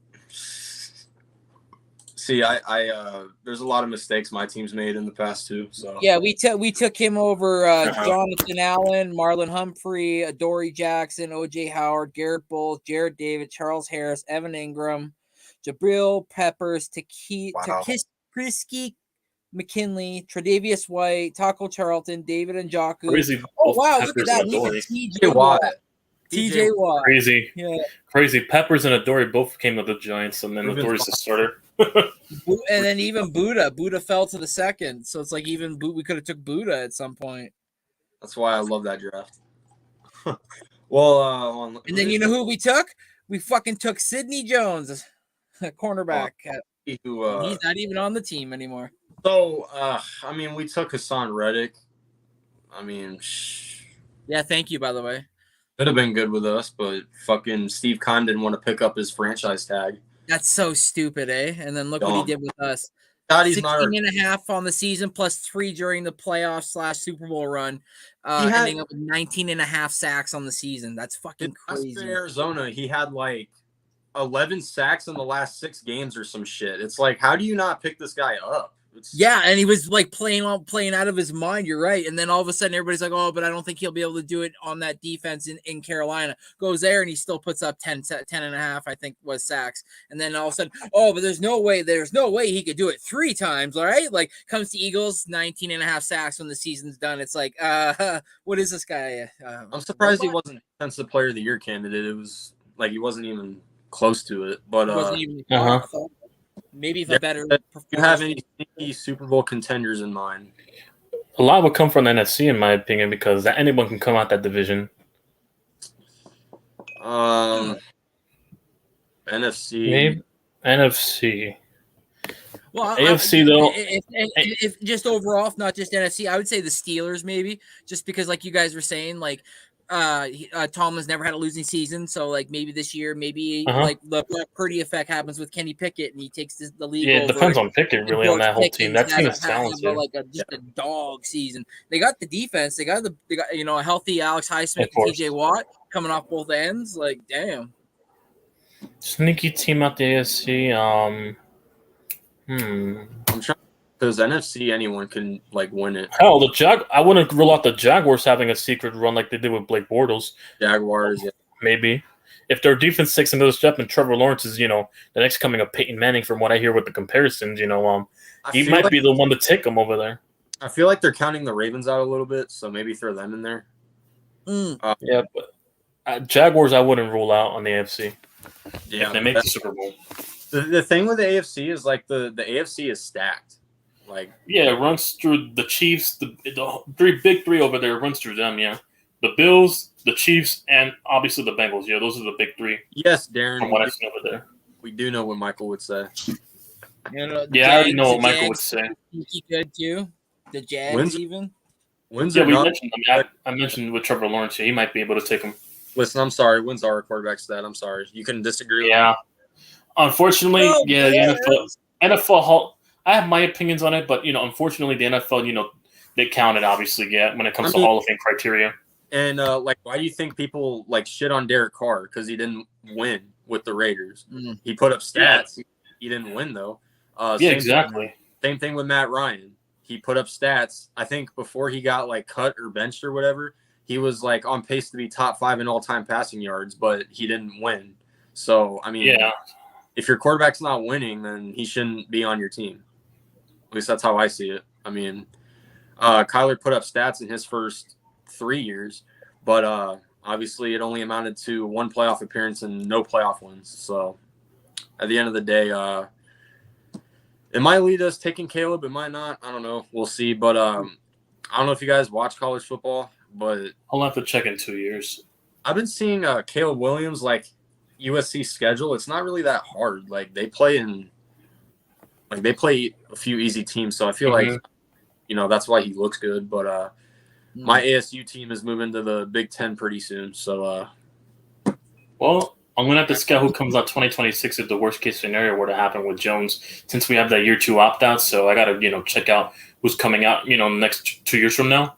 See, I there's a lot of mistakes my team's made in the past too. So Yeah, we took him over Jonathan Allen, Marlon Humphrey, Adoree Jackson, OJ Howard, Garrett Bowles, Jared David, Charles Harris, Evan Ingram, Jabril Peppers, Prisky McKinley, Tre'Davious White, Taco Charlton, David Njoku. Crazy. Oh wow, look at that! TJ Watt. TJ Watt. Crazy. Yeah. Crazy. Peppers and Adoree both came to the Giants, and then Adoree's the starter. And then even Buddha fell to the second, so it's like even we could have took Buddha at some point. That's why I love that draft. Well, and then you know who we took? We fucking took Sidney Jones, cornerback. He's not even on the team anymore. So, I mean, we took Hassan Reddick. I mean, yeah, thank you, by the way. Could have been good with us, but fucking Steve Kahn didn't want to pick up his franchise tag. That's so stupid, eh? And then look what he did with us. God, he's 16.5 on the season, plus 3 during the playoffs / Super Bowl run, ending up with 19.5 sacks on the season. That's fucking crazy. In Arizona, he had like 11 sacks in the last 6 games or some shit. It's like, how do you not pick this guy up? Yeah, and he was like playing out of his mind. You're right. And then all of a sudden, everybody's like, "Oh, but I don't think he'll be able to do it on that defense in Carolina." Goes there and he still puts up 10.5, I think was sacks. And then all of a sudden, oh, but there's no way he could do it 3 times. All right, like comes to Eagles, 19.5 sacks when the season's done. It's like, what is this guy? I'm surprised he wasn't Defensive Player of the Year candidate. It was like he wasn't even close to it. But maybe if a better. Do you have any sneaky Super Bowl contenders in mind? A lot would come from the NFC, in my opinion, because anyone can come out that division. NFC. Maybe NFC. Well, AFC though. If just overall, if not just NFC, I would say the Steelers maybe, just because like you guys were saying, like Tomlin's never had a losing season, so like maybe this year, maybe like the Purdy effect happens with Kenny Pickett and he takes the league. Yeah, it depends on Pickett really on that whole team. That team is talented. Like just a dog season. They got the defense. They got a healthy Alex Highsmith and TJ Watt coming off both ends. Like damn. Sneaky team out the AFC. I'm trying because NFC anyone can like win it. Hell, I wouldn't rule out the Jaguars having a secret run like they did with Blake Bortles. Jaguars, yeah. Maybe. If their defense takes another step and Trevor Lawrence is, the next coming of Peyton Manning from what I hear with the comparisons, he might be the one to take them over there. I feel like they're counting the Ravens out a little bit, so maybe throw them in there. Yeah, but Jaguars I wouldn't rule out on the AFC. Yeah, if they make the Super Bowl. The thing with the AFC is like the AFC is stacked. Like it runs through the Chiefs, the big three over there runs through them. Yeah, the Bills, the Chiefs, and obviously the Bengals. Yeah, those are the big 3. Yes, Darren. From what I've seen over there, we do know what Michael would say. I already know what Michael would say. He good too. The Jags even. Wins we mentioned them. I mentioned with Trevor Lawrence. He might be able to take him. Listen, I'm sorry. Wins are a quarterback stat. I'm sorry. You can disagree. Yeah. Unfortunately, the NFL. I have my opinions on it, but unfortunately, the NFL, they count it obviously. Yeah, when it comes to Hall of Fame criteria. And why do you think people shit on Derek Carr because he didn't win with the Raiders? He put up stats. Yeah. He didn't win though. Exactly. Same thing with Matt Ryan. He put up stats. I think before he got cut or benched or whatever, he was on pace to be top 5 in all-time passing yards, but he didn't win. So I mean, if your quarterback's not winning, then he shouldn't be on your team. At least that's how I see it. I mean, Kyler put up stats in his first 3 years, but obviously it only amounted to 1 playoff appearance and no playoff wins. So at the end of the day, it might lead us taking Caleb. It might not. I don't know. We'll see. But I don't know if you guys watch college football, but I'll have to check in 2 years. I've been seeing Caleb Williams USC schedule, it's not really that hard. Like they play a few easy teams, so I feel like that's why he looks good. But my ASU team is moving to the Big Ten pretty soon, so Well, I'm gonna have to scout who comes out 2026 if the worst case scenario were to happen with Jones, since we have that year 2 opt out. So I gotta check out who's coming out the next 2 years from now.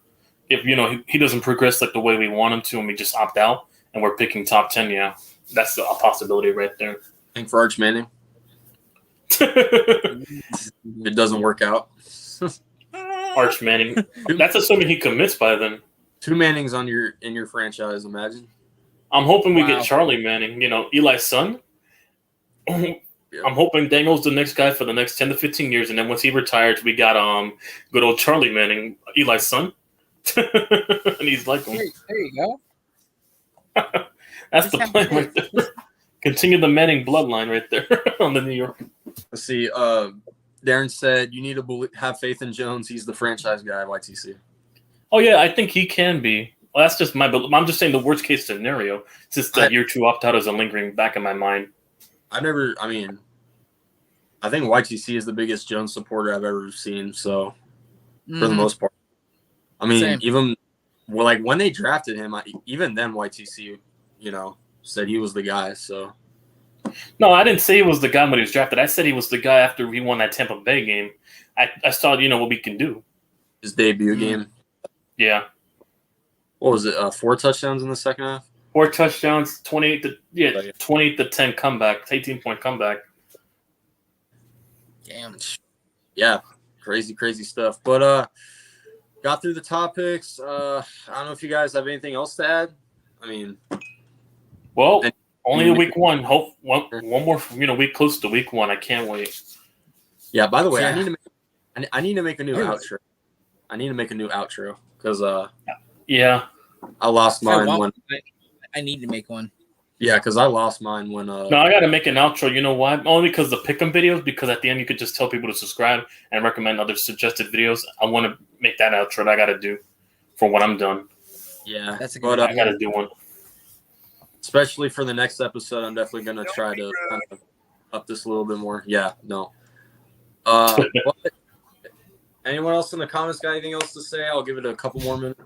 If he doesn't progress like the way we want him to, and we just opt out, and we're picking top 10, yeah, that's a possibility right there. I think for Arch Manning, it doesn't work out. Arch Manning. That's assuming he commits by then. 2 Mannings in your franchise. Imagine. I'm hoping we get Charlie Manning. Eli's son. I'm hoping Daniel's the next guy for the next 10 to 15 years, and then once he retires, we got good old Charlie Manning, Eli's son, and he's like him. There you go. That's the plan right there. Continue the Manning bloodline right there on the New York. Let's see. Darren said you need to have faith in Jones. He's the franchise guy at YTC. Oh yeah, I think he can be. Well, that's just I'm just saying the worst case scenario, since that year 2 opt out is a lingering back in my mind. I think YTC is the biggest Jones supporter I've ever seen. So for the most part, Same. even when they drafted him, even then YTC, said he was the guy. So no, I didn't say he was the guy when he was drafted. I said he was the guy after he won that Tampa Bay game. I saw what we can do. His debut game. Yeah. What was it? 4 touchdowns in the second half. 4 touchdowns, 28 to 10 comeback, 18-point comeback. Damn. Yeah, crazy stuff. But got through the topics. I don't know if you guys have anything else to add. Well, only week 1. Hope one more week close to week 1. I can't wait. Yeah. By the way, I need to make a new outro. I need to make a new outro because yeah, I lost mine when I need to make one. Yeah, because I lost mine when No, I gotta make an outro. You know why? Only because the pick'em videos. Because at the end you could just tell people to subscribe and recommend other suggested videos. I want to make that outro. That I gotta do for when I'm done. Yeah, That's a good I gotta do one. Especially for the next episode, I'm definitely gonna try to kind of up this a little bit more. Yeah, no. But anyone else in the comments got anything else to say? I'll give it a couple more minutes.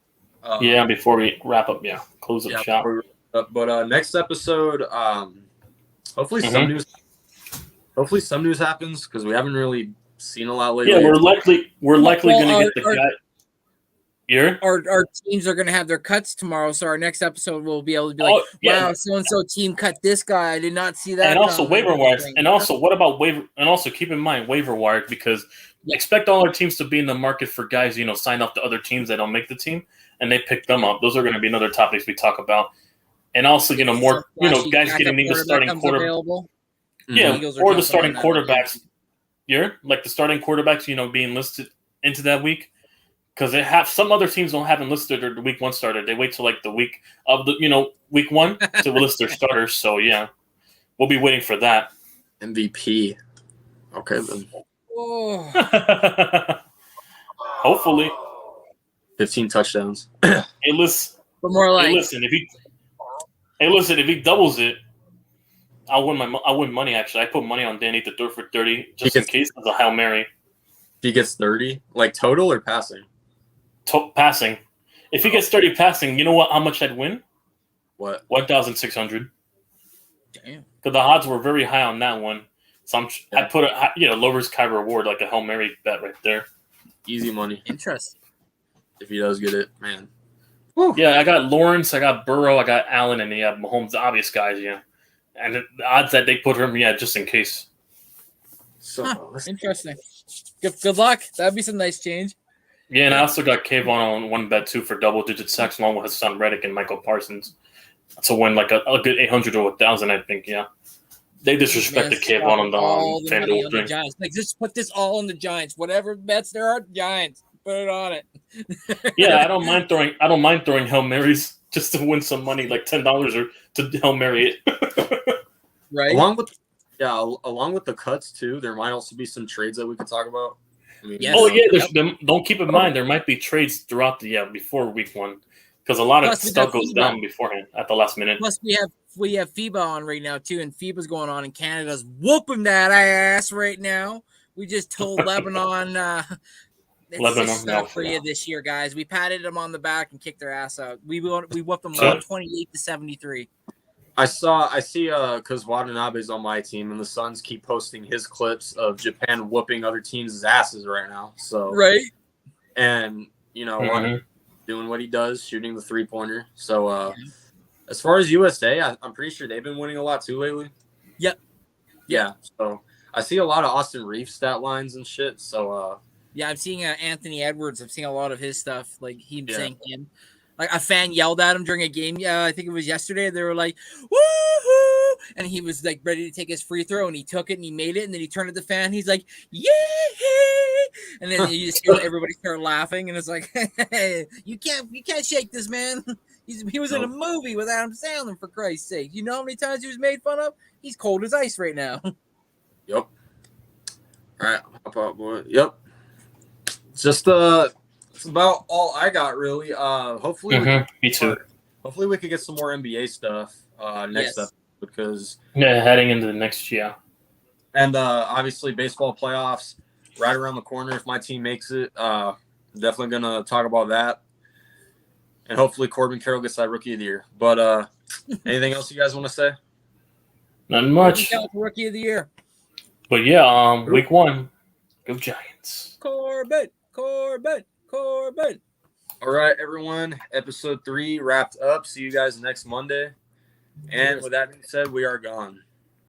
Yeah, before we wrap up, close up shop. But next episode, hopefully some news. Hopefully some news happens because we haven't really seen a lot lately. Yeah, we're likely gonna get the guy. Our teams are gonna have their cuts tomorrow, so our next episode will be able to be like, wow, so and so team cut this guy. I did not see that. And also waiver wires. And also, what about waiver? And also keep in mind waiver wire because expect all our teams to be in the market for guys, sign off to other teams that don't make the team, and they pick them up. Those are going to be another topics we talk about. And also, more, guys getting the starting quarterback. Yeah, or the starting quarterbacks. Like the starting quarterbacks, being listed into that week. Because some other teams don't have enlisted or the week 1 starter. They wait till like the week of the week 1 to list their starters. So we'll be waiting for that. MVP. Okay then. Hopefully. 15 touchdowns. Hey, listen. But more like. Hey, listen. If he doubles it, I'll win money. Actually, I put money on Danny to throw for 30 just in case as a Hail Mary. He gets 30, like total or passing? Passing. If he gets 30 passing, you know what? How much I'd win? What? 1,600. Damn. Because the odds were very high on that one. So I put a low risk high reward, like a Hail Mary bet right there. Easy money. Interesting. If he does get it, man. Whew. Yeah, I got Lawrence, I got Burrow, I got Allen, and you have Mahomes, the obvious guys, And the odds that they put him, just in case. So interesting. Good luck. That'd be some nice change. Yeah, and I also got Kayvon on one bet too for double-digit sacks along with his son Reddick and Michael Parsons to win like a good 800 or 1,000, I think. Yeah, they disrespected Kayvon on the FanDuel thing. Giants. Like, just put this all on the Giants. Whatever bets there are, Giants. Put it on it. Yeah, I don't mind throwing Hail Marys just to win some money, like $10 or to Hail Mary it. Right. Along with the cuts too, there might also be some trades that we could talk about. Yes. Oh yeah, don't keep in mind there might be trades throughout the before week 1. because a lot of Plus, we stuff got goes FIBA. down beforehand at the last minute. Plus, we have FIBA on right now too, and FIBA's going on, and Canada's whooping that ass right now. We just told Lebanon, it's Lebanon, just no, not for you this year, guys. We patted them on the back and kicked their ass out. We whooped them So- 128-73. I see because Watanabe's on my team, and the Suns keep posting his clips of Japan whooping other teams' asses right now. So Right. and you know Mhm. doing what he does, shooting the 3-pointer. So as far as USA, I'm pretty sure they've been winning a lot too lately. Yep. Yeah. So I see a lot of Austin Reeves stat lines and shit. So Yeah, I'm seeing Anthony Edwards. I'm seeing a lot of his stuff, like him Yeah. saying him. Like a fan yelled at him during a game. Yeah, I think it was yesterday. They were like, "Woohoo!" And he was like ready to take his free throw, and he took it and he made it. And then he turned to the fan. He's like, "Yeah!" And then you just hear everybody start laughing, and it's like, hey, you can't shake this man. He was in a movie with Adam Sandler, for Christ's sake. You know how many times he was made fun of? He's cold as ice right now. yep. All right, hop out, boy. Yep. Just that's about all I got really. Hopefully, Me too. hopefully we could get some more NBA stuff next Yes. up because Yeah, heading into the next year. and obviously baseball playoffs right around the corner. If my team makes it, definitely gonna talk about that. And hopefully Corbin Carroll gets that Rookie of the Year. But anything else you guys want to say? Not much. Rookie of the year. But yeah, week 1, go Giants. Corbin. All right, everyone. Episode 3 wrapped up. See you guys next Monday. And with that being said, we are gone.